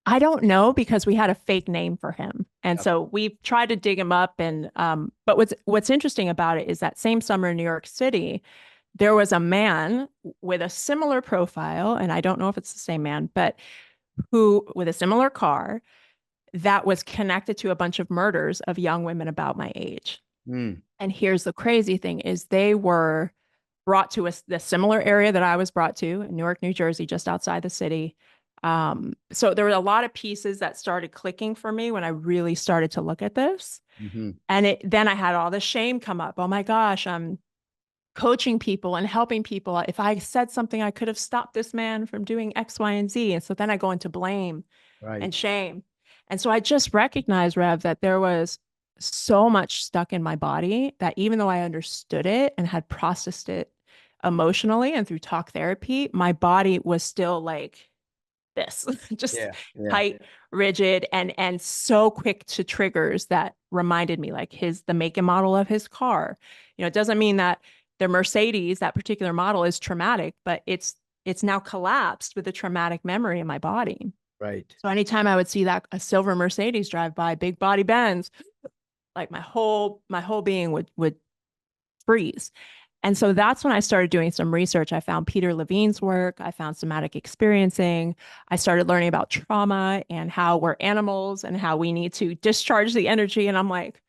I don't know because we had a fake name for him. And Okay. so we've tried to dig him up. And but what's interesting about it is that same summer in New York City, there was a man with a similar profile, and I don't know if it's the same man, but who with a similar car that was connected to a bunch of murders of young women about my age. Mm. And here's the crazy thing is they were brought to the similar area that I was brought to in Newark, New Jersey, just outside the city. So there were a lot of pieces that started clicking for me when I really started to look at this. Mm-hmm. And then I had all the shame come up. Oh my gosh, I'm coaching people and helping people. If I said something, I could have stopped this man from doing X, Y, and Z. And so then I go into blame Right. and shame. And so I just recognized, Rev, that there was so much stuck in my body that even though I understood it and had processed it emotionally and through talk therapy, my body was still like this, just Yeah. Yeah. tight, rigid, and so quick to triggers that reminded me like the make and model of his car. It doesn't mean that the Mercedes, that particular model, is traumatic, but it's now collapsed with a traumatic memory in my body. Right. So anytime I would see a silver Mercedes drive by, big body Benz, like my whole being would freeze. And so that's when I started doing some research. I found Peter Levine's work. I found somatic experiencing. I started learning about trauma and how we're animals and how we need to discharge the energy. And I'm like,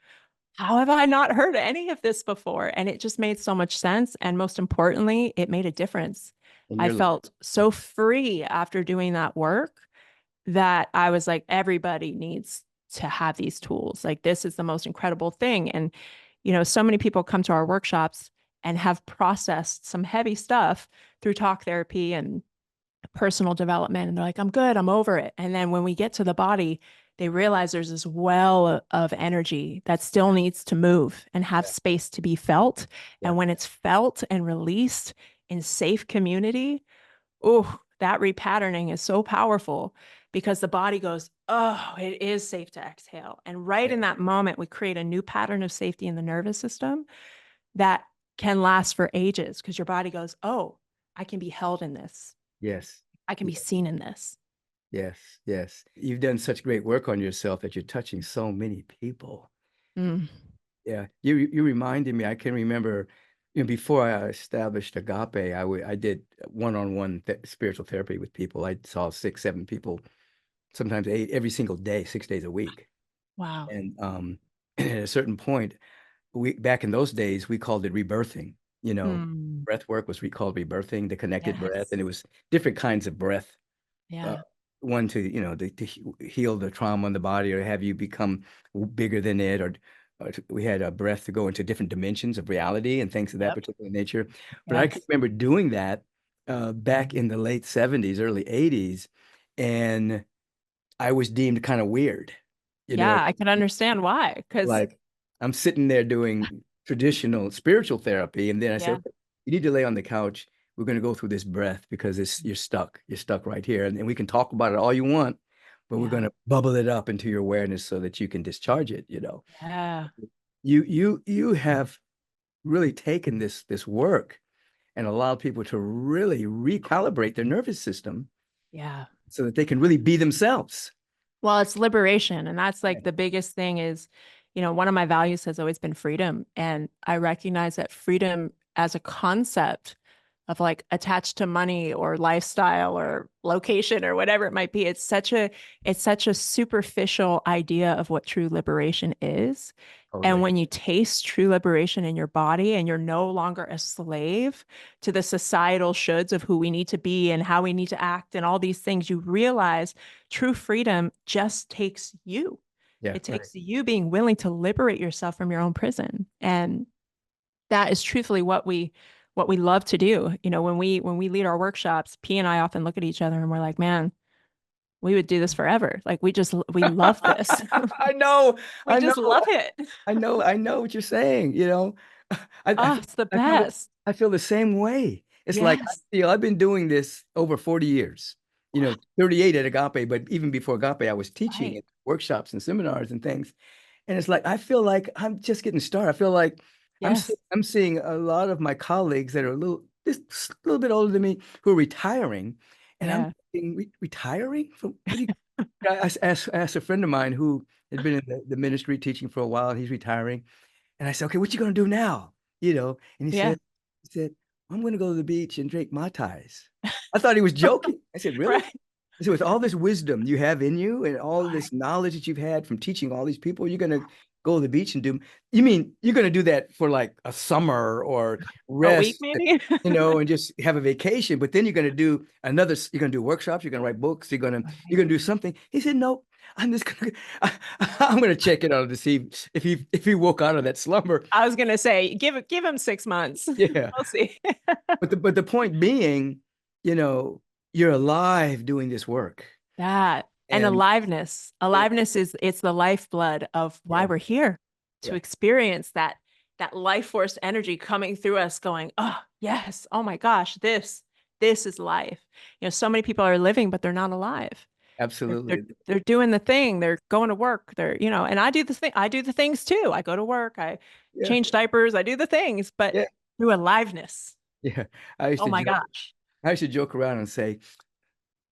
how have I not heard any of this before? And it just made so much sense. And most importantly, it made a difference. In I your life. felt so free after doing that work that I was like, everybody needs to have these tools. Like, this is the most incredible thing. And, so many people come to our workshops and have processed some heavy stuff through talk therapy and personal development. And they're like, I'm good, I'm over it. And then when we get to the body, they realize there's this well of energy that still needs to move and have Yeah. space to be felt. Yeah. And when it's felt and released in safe community, oh, that repatterning is so powerful because the body goes, oh, it is safe to exhale. And right in that moment, we create a new pattern of safety in the nervous system that can last for ages because your body goes, oh, I can be held in this. Yes. I can be seen in this. Yes. Yes. You've done such great work on yourself that you're touching so many people. Mm. Yeah. You reminded me, I can remember, before I established Agape, I did one-on-one spiritual therapy with people. I saw 6, 7 people, sometimes 8, every single day, 6 days a week. Wow. And at a certain point, back in those days, we called it rebirthing. Mm. Breath work was called rebirthing, the connected breath, Yes. and it was different kinds of breath. Uh, Yeah. one to heal the trauma in the body, or have you become bigger than it, or we had a breath to go into different dimensions of reality and things of that Yep. particular nature. But I can Yes. remember doing that back in the late 70s, early 80s, and I was deemed kind of weird. You know, Yeah, I can understand why. Because, like I'm sitting there doing traditional spiritual therapy, and then I said, yeah, okay, you need to lay on the couch. We're going to go through this breath because you're stuck. You're stuck right here. And we can talk about it all you want, but we're yeah, going to bubble it up into your awareness so that you can discharge it. yeah, You have really taken this work and allowed people to really recalibrate their nervous system yeah. so that they can really be themselves. Well, it's liberation. And that's Yeah. like the biggest thing is, one of my values has always been freedom. And I recognize that freedom as a concept of like attached to money or lifestyle or location or whatever it might be. It's such a superficial idea of what true liberation is. And Totally. when you taste true liberation in your body and you're no longer a slave to the societal shoulds of who we need to be and how we need to act and all these things, you realize true freedom just takes you. Yeah. It takes you being willing to liberate yourself from your own prison. And that is truthfully what we love to do. When we lead our workshops, P and I often look at each other and we're like, man, we would do this forever. Like we love this. I know. We I know. just love it. I know what you're saying. I Oh, feel, it's the I feel, best. I feel the same way. It's like Yes. I've been doing this over 40 years, 38 at Agape, but even before Agape, I was teaching Right. at workshops and seminars and things. And it's like, I feel like I'm just getting started. I feel like Yes. I'm seeing a lot of my colleagues that are just a little bit older than me who are retiring. And I'm Yeah. thinking, retiring from what do you, I asked a friend of mine who had been in the ministry teaching for a while, and he's retiring. And I said, okay, what you gonna do now? And he Yeah. said, I'm gonna go to the beach and drink Mai Tais. I thought he was joking. I said, really? Right. So with all this wisdom you have in you and all Right. this knowledge that you've had from teaching all these people, you're gonna go to the beach and do, you mean you're gonna do that for like a summer or A week, rest, maybe? and just have a vacation, but then you're gonna do you're gonna do workshops, you're gonna write books, you're Right. gonna do something. He said, no, I'm just gonna I'm gonna check it out to see if he woke out of that slumber. I was gonna say, give him 6 months. Yeah. We'll see. But the point being, you know, you're alive doing this work. That and And aliveness. yeah, Aliveness is it's the lifeblood of why yeah, we're here, to yeah, experience that life force energy coming through us, going, oh yes, oh my gosh, this is life. So many people are living, but they're not alive. They're, they're, absolutely. they're doing the thing. They're going to work. And I do the thing. I do the things too. I go to work. I Yeah, change diapers. I do the things, but yeah, through aliveness. yeah. I used Oh to my joke. gosh. I used to joke around and say,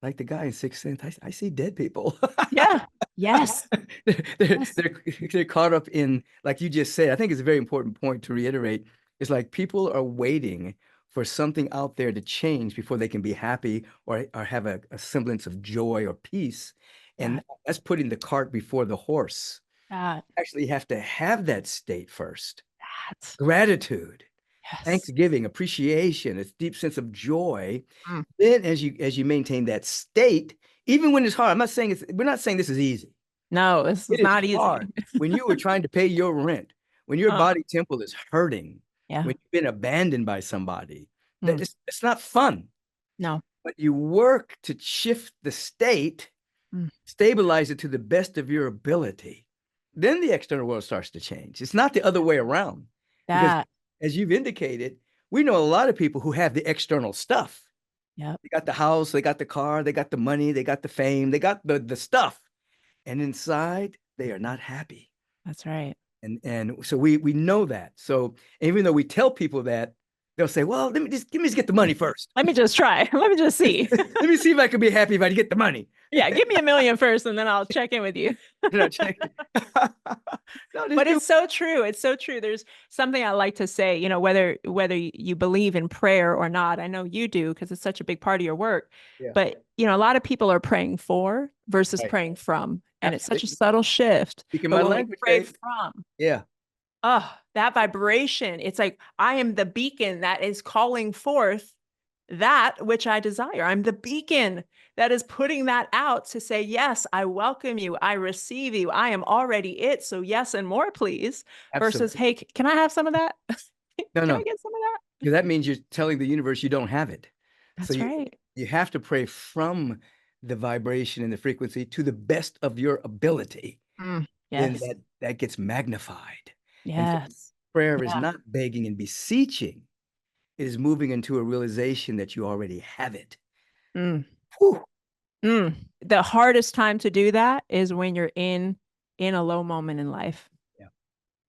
like the guy in Sixth Sense, I see dead people. Yeah. Yes. they're, Yes. they're they're caught up in, like you just said. I think it's a very important point to reiterate. It's like people are waiting for something out there to change before they can be happy or have a semblance of joy or peace. And That, that's putting the cart before the horse. that, Actually have to have that state first. that. Gratitude, Yes. thanksgiving, appreciation, a deep sense of joy. Mm. Then as you maintain that state, even when it's hard, we're not saying this is easy. No, this It is is not easy. hard. When you were trying to pay your rent, when your Uh, body temple is hurting, yeah. when you've been abandoned by somebody, that Mm. it's not fun. No. But you work to shift the state, Mm. stabilize it to the best of your ability. Then the external world starts to change. It's not the other way around. Because That. as you've indicated, we know a lot of people who have the external stuff. Yep. They got the house, they got the car, they got the money, they got the fame, they got the stuff. And inside, they are not happy. That's right. And so we know that. So even though we tell people that, they'll say, well, let me just get the money first. Let me just try. Let me just see. Let me see if I can be happy if I get the money. Yeah, give me 1 million first, and then I'll check in with you. Check. No, just But do. it's so true. It's so true. There's something I like to say, whether you believe in prayer or not. I know you do because it's such a big part of your work. Yeah, But, a lot of people are praying for versus right. praying from. And it's such a Absolutely. subtle shift. Speaking But my when we language, pray babe. from, Yeah, oh, that vibration, it's like I am the beacon that is calling forth that which I desire. I'm the beacon that is putting that out to say, yes, I welcome you. I receive you. I am already it. So yes, and more, please. Versus, absolutely. hey, can I have some of that? No, Can I no. get some of that? Because that means you're telling the universe you don't have it. So That's you right. you have to pray from the vibration and the frequency to the best of your ability. Mm, Then yes. that gets magnified. And so Yes. prayer is Yeah. not begging and beseeching. It is moving into a realization that you already have it. Mm, Whew. mm. The hardest time to do that is when you're in a low moment in life. Yeah.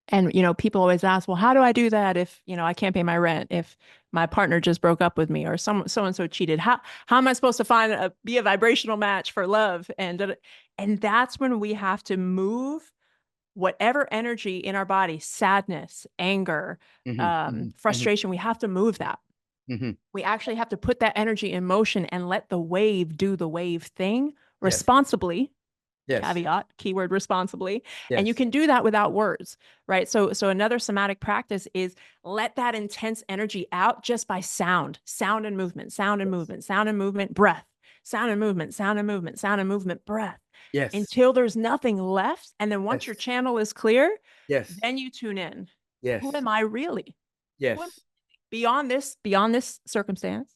And, people always ask, well, how do I do that if, I can't pay my rent, if my partner just broke up with me or so and so cheated? How am I supposed to be a vibrational match for love? And that's when we have to move whatever energy in our body, sadness, anger, Mhm, mhm, mhm, frustration, we have to move that. mhm. We actually have to put that energy in motion and let the wave do the wave thing Yes, responsibly. yes, Caveat, keyword responsibly. And you yes, can do that without words, right? So another somatic practice is let that intense energy out just by sound and movement, sound and yes, movement, sound and movement, breath, sound and movement, sound and movement, sound and movement, breath, yes, until there's nothing left. And then once your yes, channel is clear, yes, then you tune in. Who yes, am I really? Who am yes, beyond this circumstance,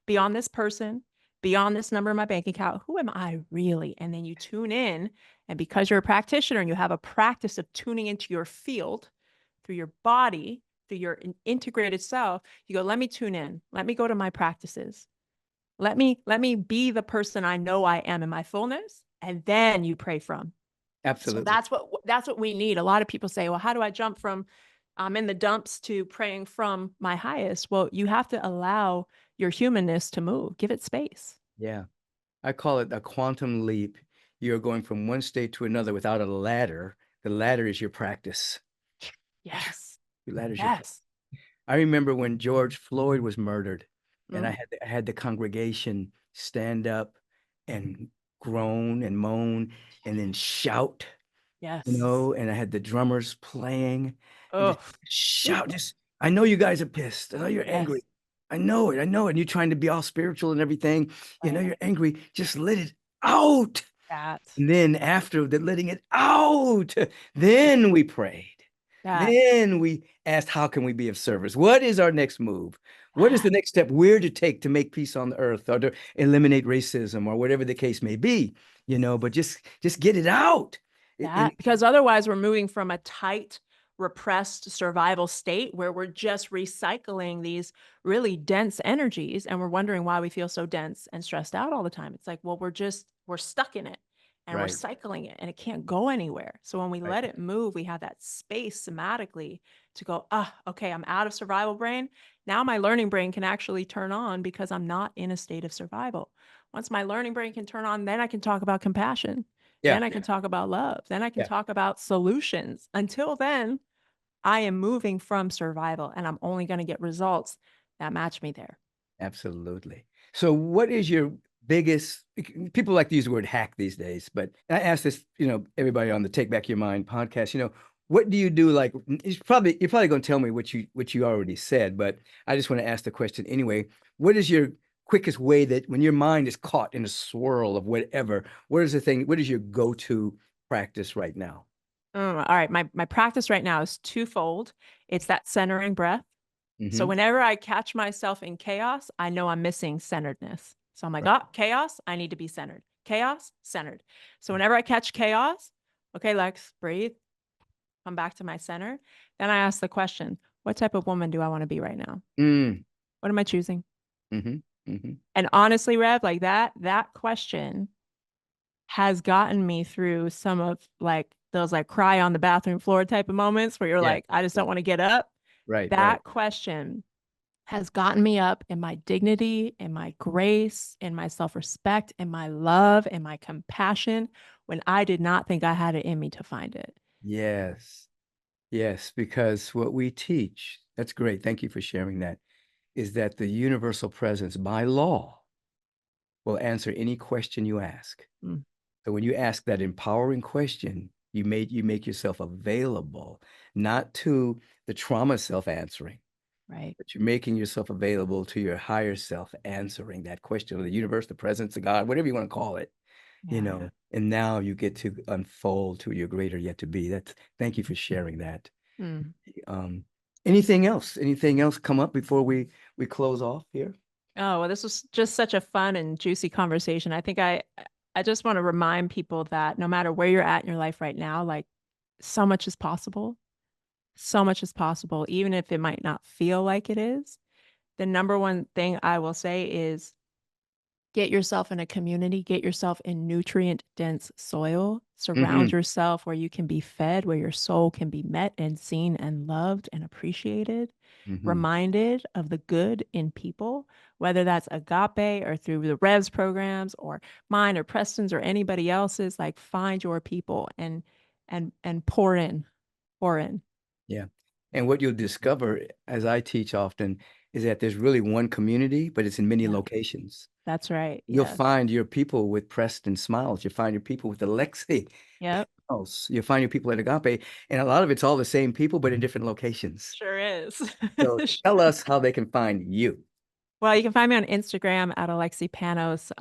beyond this person, beyond this number in my bank account, who am I really? And then you tune in. And because you're a practitioner and you have a practice of tuning into your field through your body, through your integrated self, you go, let me tune in. Let me go to my practices. Let me be the person I know I am in my fullness. And then you pray from. So absolutely. that's what we need. A lot of people say, well, how do I jump from I'm in the dumps to praying from my highest? Well, you have to allow your humanness to move. Give it space. Yeah. I call it a quantum leap. You're going from one state to another without a ladder. The ladder is your practice. Yes. The ladder is your practice. Yes. I remember when George Floyd was murdered, and I Mm, had the congregation stand up and groan and moan and then shout, Yes. and I had the drummers playing and just Oh, shout, just, I know you guys are pissed. I know you're angry. yes. I know it. I know it. And you're trying to be all spiritual and everything. You know, Right. you're angry. Just let it out. That. And then after the letting it out, then we prayed. That. Then we asked, how can we be of service? What is our next move? What is That. the next step we're to take to make peace on the earth or to eliminate racism or whatever the case may be, but just get it out. And Because otherwise we're moving from a tight, repressed survival state where we're just recycling these really dense energies and we're wondering why we feel so dense and stressed out all the time. It's like, well, we're stuck in it and we're right, cycling it and it can't go anywhere. So when we right, let it move, we have that space somatically to go, okay, I'm out of survival brain. Now my learning brain can actually turn on because I'm not in a state of survival. Once my learning brain can turn on, then I can talk about compassion. yeah, Then I can talk about love. Then I can yeah. talk about solutions. Until then, I am moving from survival and I'm only going to get results that match me there. Absolutely. So what is your biggest, people like to use the word hack these days, but I ask this, everybody on the Take Back Your Mind podcast, what do you do? Like, you're probably going to tell me what you already said, but I just want to ask the question anyway. What is your quickest way that when your mind is caught in a swirl of whatever, what is your go-to practice right now? All right. My practice right now is twofold. It's that centering breath. So Hmm. whenever I catch myself in chaos, I know I'm missing centeredness. So I'm like, Right. oh, chaos, I need to be centered. Chaos, centered. So whenever I catch chaos, okay, Lex, breathe, come back to my center. Then I ask the question, what type of woman do I want to be right now? Mm. What am I choosing? Hmm. Hmm. And honestly, Rev, like that question has gotten me through some of like those like cry on the bathroom floor type of moments where you're Yeah. like, I just Yeah. don't want to get up. Right. Right. That question has gotten me up in my dignity, in my grace, in my self respect, in my love, in my compassion when I did not think I had it in me to find it. Yes. Yes, because what we teach, that's great. Thank you for sharing that, is that the universal presence by law will answer any question you ask. Mm, So when you ask that empowering question, you make yourself available, not to the trauma self answering, right. but you're making yourself available to your higher self answering that question of the universe, the presence of God, whatever you want to call it, Yeah. and now you get to unfold to your greater yet to be. Thank you for sharing that. Mm. Um, anything else? Anything else come up before we close off here? Oh, well, this was just such a fun and juicy conversation. I just want to remind people that no matter where you're at in your life right now, like so much is possible. So much is possible, even if it might not feel like it is. The number one thing I will say is get yourself in a community, get yourself in nutrient dense soil, surround Hmm. yourself where you can be fed, where your soul can be met and seen and loved and appreciated, Hmm. reminded of the good in people, whether that's agape or through the Revs programs or mine or Preston's or anybody else's, like find your people and pour in, pour in. Yeah. And what you'll discover, as I teach often, is that there's really one community, but it's in many Yeah, locations. that's right. You'll Yes. find your people with Preston Smiles. You'll find your people with Alexi Yep. Panos. You'll find your people at Agape. And a lot of it's all the same people, but in different locations. Sure is. So tell us how they can find you. Well, you can find me on Instagram at Alexi Panos.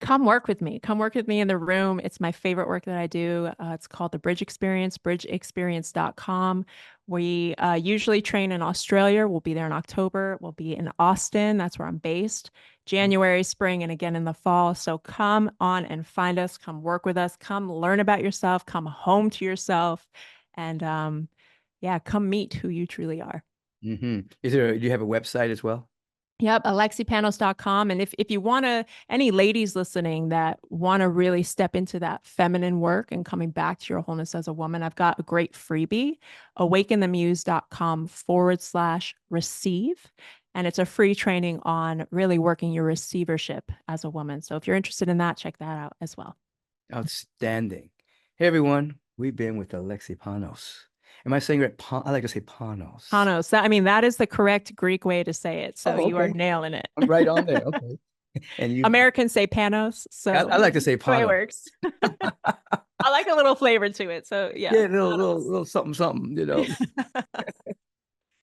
Come work with me. Come work with me in the room. It's my favorite work that I do. It's called the Bridge Experience, bridgeexperience.com. We usually train in Australia. We'll be there in October. We'll be in Austin. That's where I'm based. January, spring, and again in the fall. So come on and find us. Come work with us. Come learn about yourself. Come home to yourself. And yeah, come meet who you truly are. Hmm. Do you have a website as well? Yep, alexipanos.com. And if you want to, any ladies listening that want to really step into that feminine work and coming back to your wholeness as a woman, I've got a great freebie, awakenthemuse.com/receive. And it's a free training on really working your receivership as a woman. So if you're interested in that, check that out as well. Outstanding. Hey, everyone. We've been with Alexi Panos. Am I saying it right? I like to say Panos. Panos, that is the correct Greek way to say it. So Oh, you are okay. nailing it. I'm right on there. Okay. And you, Americans say Panos, so I like to say the way it Pano. works. I like a little flavor to it. So yeah. Yeah, little something, something,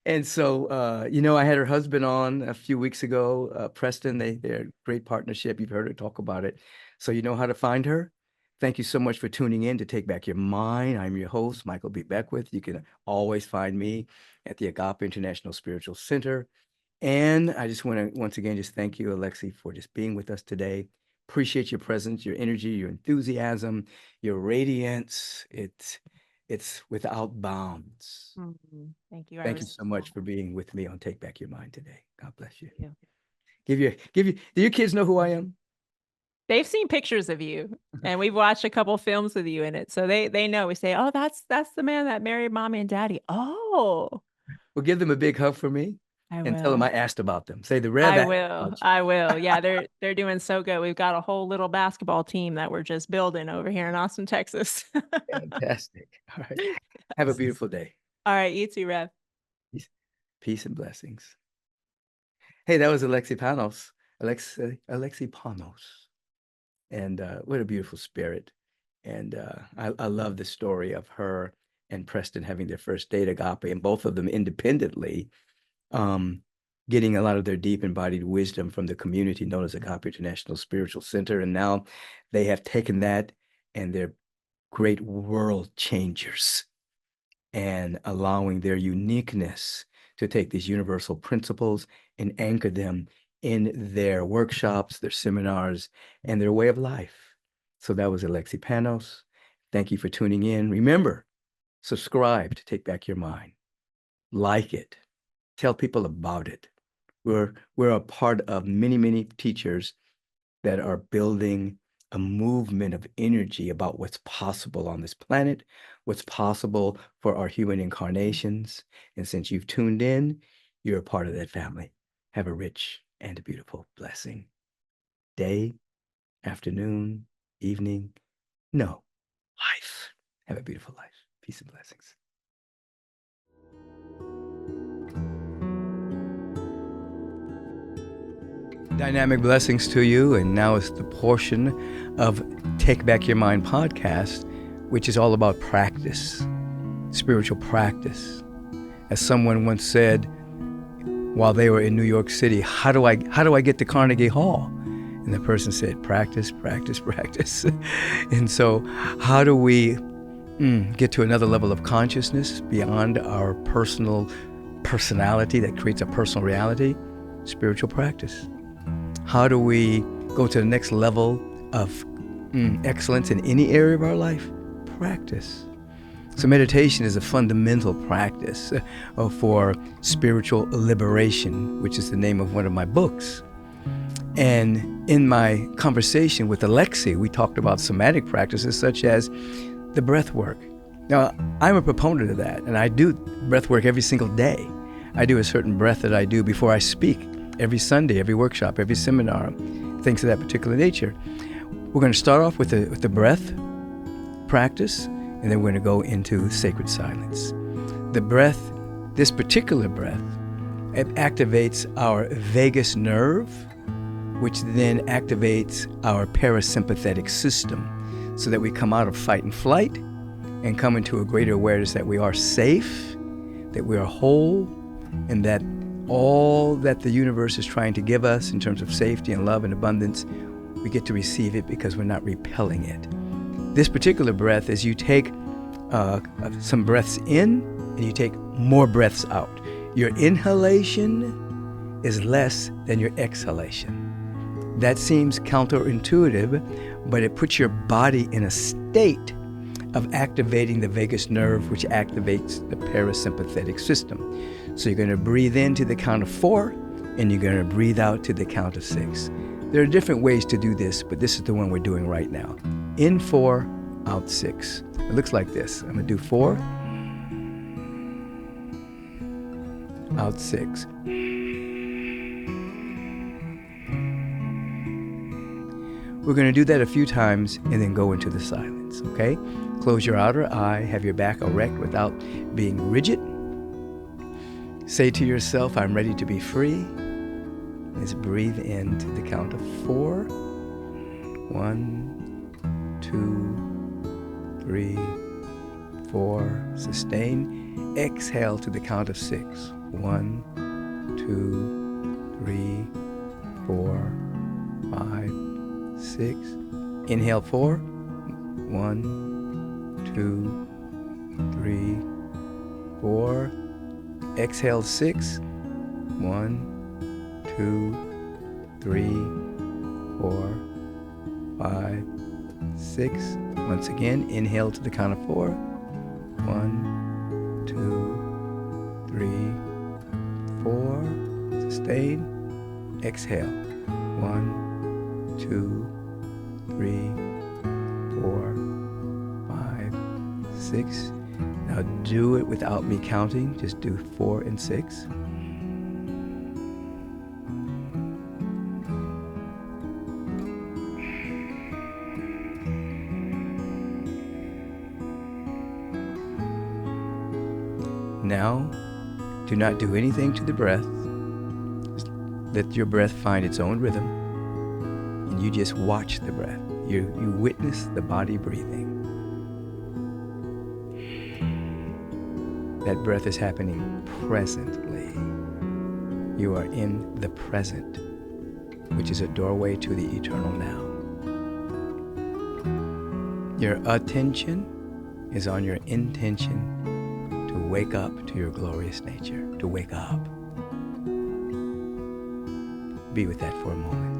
And so, I had her husband on a few weeks ago, Preston. They're a great partnership. You've heard her talk about it. So you know how to find her. Thank you so much for tuning in to Take Back Your Mind. I'm your host, Michael B. Beckwith. You can always find me at the Agape International Spiritual Center. And I just want to once again just thank you, Alexi, for just being with us today. Appreciate your presence, your energy, your enthusiasm, your radiance. It's without bounds. Thank you. I Thank you so respect much that. for being with me on Take Back Your Mind today. God bless you. Yeah. Do your kids know who I am? They've seen pictures of you, and we've watched a couple films with you in it, so they know. We say, "Oh, that's the man that married mommy and daddy." Oh, Well, give them a big hug for me I and tell them I will. asked about them. Say the Rev I asked will. about you. I will. Yeah, they're doing so good. We've got a whole little basketball team that we're just building over here in Austin, Texas. Fantastic. All right. Have a beautiful day. All right, you too, Rev. Peace and blessings. Hey, that was Alexi Panos. Alexi Panos. And what a beautiful spirit. And I love the story of her and Preston having their first date agape, and both of them independently getting a lot of their deep embodied wisdom from the community known as Agape International Spiritual Center. And now they have taken that and they're great world changers and allowing their uniqueness to take these universal principles and anchor them in their workshops, their seminars, and their way of life. So that was Alexi Panos. Thank you for tuning in. Remember, subscribe to Take Back Your Mind. Like it. Tell people about it. We're a part of many, many teachers that are building a movement of energy about what's possible on this planet, what's possible for our human incarnations. And since you've tuned in, you're a part of that family. Have a rich and a beautiful blessing. Day, afternoon, evening, no, life. Have a beautiful life. Peace and blessings. Dynamic blessings to you. And now is the portion of Take Back Your Mind podcast, which is all about practice, spiritual practice. As someone once said while they were in New York City, how do I get to Carnegie Hall? And the person said, practice, practice, practice. And so how do we get to another level of consciousness beyond our personality that creates a personal reality? Spiritual practice. How do we go to the next level of excellence in any area of our life? Practice. So meditation is a fundamental practice for spiritual liberation, which is the name of one of my books. And in my conversation with Alexi, we talked about somatic practices such as the breath work. Now, I'm a proponent of that, and I do breath work every single day. I do a certain breath that I do before I speak. Every Sunday, every workshop, every seminar, things of that particular nature. We're going to start off with the breath practice, and then we're going to go into sacred silence. The breath, this particular breath, it activates our vagus nerve, which then activates our parasympathetic system so that we come out of fight and flight and come into a greater awareness that we are safe, that we are whole, and that all that the universe is trying to give us in terms of safety and love and abundance, we get to receive it because we're not repelling it. This particular breath is you take some breaths in and you take more breaths out. Your inhalation is less than your exhalation. That seems counterintuitive, but it puts your body in a state of activating the vagus nerve, which activates the parasympathetic system. So you're going to breathe in to the count of 4, and you're going to breathe out to the count of 6. There are different ways to do this, but this is the one we're doing right now. In 4, out 6. It looks like this. I'm going to do 4, out 6. We're going to do that a few times and then go into the silence, okay? Close your outer eye, have your back erect without being rigid. Say to yourself, I'm ready to be free. is breathe in to the count of 4. 1, 2, 3, 4. Sustain. Exhale to the count of 6. 1, 2, 3, 4, 5, 6. Inhale 4. 1, 2, 3, 4. Exhale 6. 1, 2, 3, 4, 5, 6. Once again, inhale to the count of 4. 1, 2, 3, 4. Sustain. Exhale. 1, 2, 3, 4, 5, 6. Now do it without me counting. Just do 4 and 6. Now, do not do anything to the breath. Just let your breath find its own rhythm. And you just watch the breath. You witness the body breathing. That breath is happening presently. You are in the present, which is a doorway to the eternal now. Your attention is on your intention to wake up to your glorious nature, to wake up. Be with that for a moment.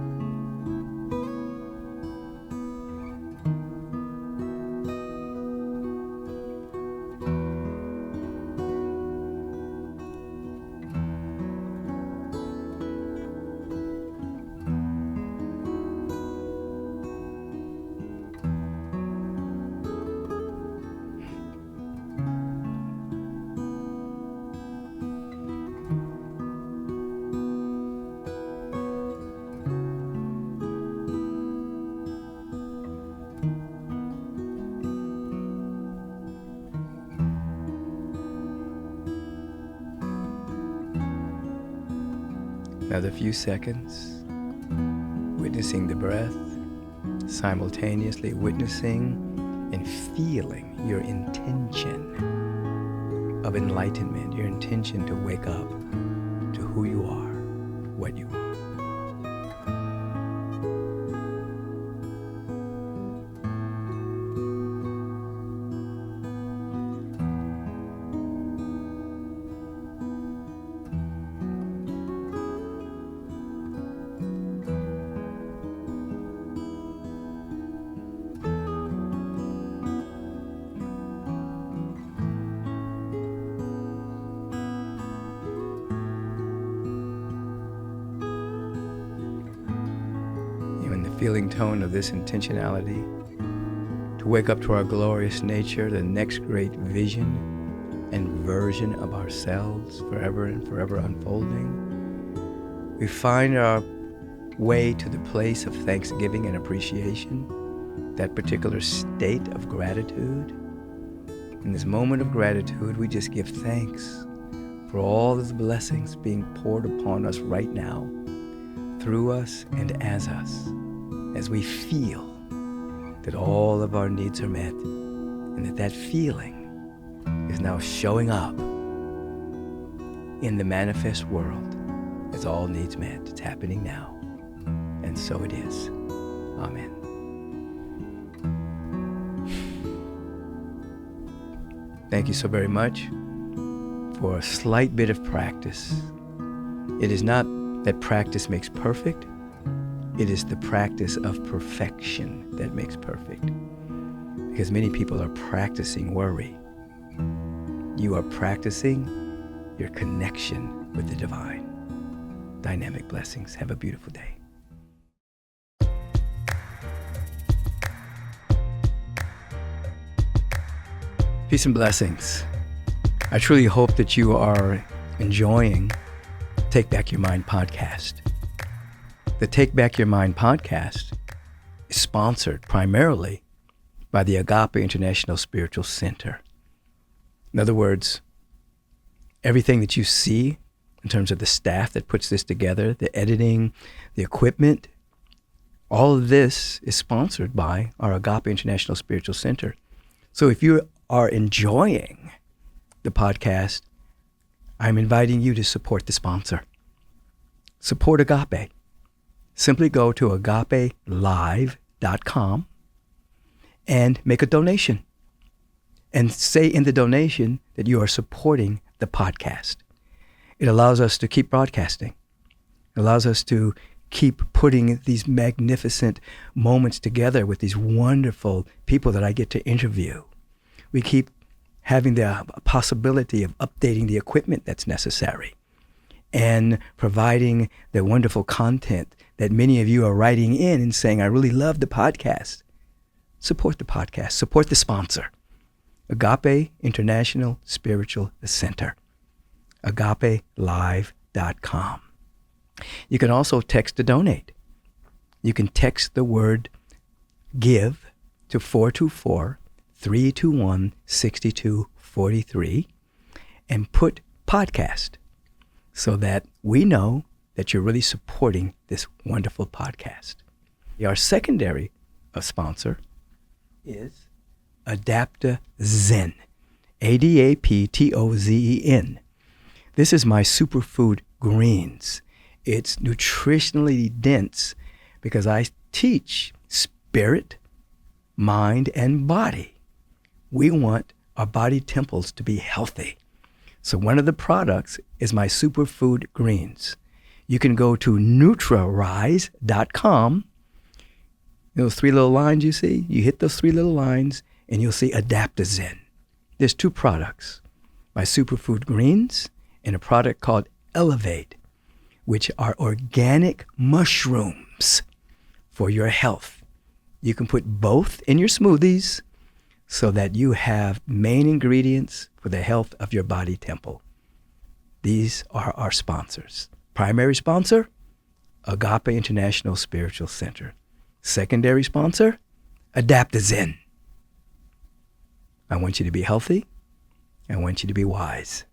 Another few seconds, witnessing the breath, simultaneously witnessing and feeling your intention of enlightenment, your intention to wake up to who you are, what you are. Feeling tone of this intentionality to wake up to our glorious nature, the next great vision and version of ourselves forever and forever unfolding. We find our way to the place of thanksgiving and appreciation, that particular state of gratitude. In this moment of gratitude, we just give thanks for all of the blessings being poured upon us right now, through us and as we feel that all of our needs are met, and that feeling is now showing up in the manifest world as all needs met. It's happening now, and so it is. Amen. Thank you so very much for a slight bit of practice. It is not that practice makes perfect. It is the practice of perfection that makes perfect. Because many people are practicing worry. You are practicing your connection with the divine. Dynamic blessings. Have a beautiful day. Peace and blessings. I truly hope that you are enjoying Take Back Your Mind podcast. The Take Back Your Mind podcast is sponsored primarily by the Agape International Spiritual Center. In other words, everything that you see in terms of the staff that puts this together, the editing, the equipment. All of this is sponsored by our Agape International Spiritual Center. So if you are enjoying the podcast, I'm inviting you to support the sponsor. Support Agape. Simply go to agapelive.com and make a donation. And say in the donation that you are supporting the podcast. It allows us to keep broadcasting. It allows us to keep putting these magnificent moments together with these wonderful people that I get to interview. We keep having the possibility of updating the equipment that's necessary and providing the wonderful content that many of you are writing in and saying, I really love the podcast. Support the podcast. Support the sponsor. Agape International Spiritual Center. agapelive.com. You can also text to donate. You can text the word give to 424-321-6243 and put podcast so that we know that you're really supporting this wonderful podcast. Our secondary sponsor is AdaptoZen, ADAPTOZEN. This is my superfood greens. It's nutritionally dense because I teach spirit, mind, and body. We want our body temples to be healthy. So one of the products is my superfood greens. You can go to NutraRise.com. Those three little lines you see, you hit those three little lines and you'll see AdaptoZen. There's two products, my superfood greens and a product called Elevate, which are organic mushrooms for your health. You can put both in your smoothies so that you have main ingredients for the health of your body temple. These are our sponsors. Primary sponsor, Agape International Spiritual Center. Secondary sponsor, AdaptoZen. I want you to be healthy. I want you to be wise.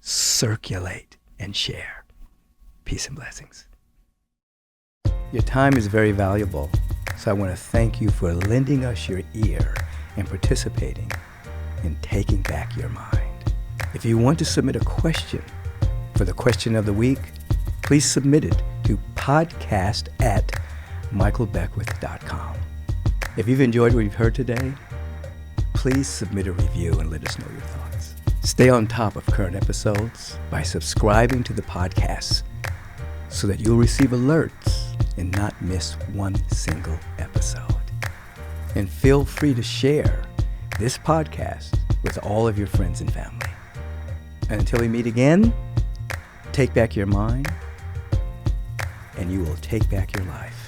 Circulate and share. Peace and blessings. Your time is very valuable, so I want to thank you for lending us your ear and participating in taking back your mind. If you want to submit a question for the question of the week, please submit it to podcast@michaelbeckwith.com. If you've enjoyed what you've heard today, please submit a review and let us know your thoughts. Stay on top of current episodes by subscribing to the podcast so that you'll receive alerts and not miss one single episode. And feel free to share this podcast with all of your friends and family. And until we meet again, take back your mind and you will take back your life.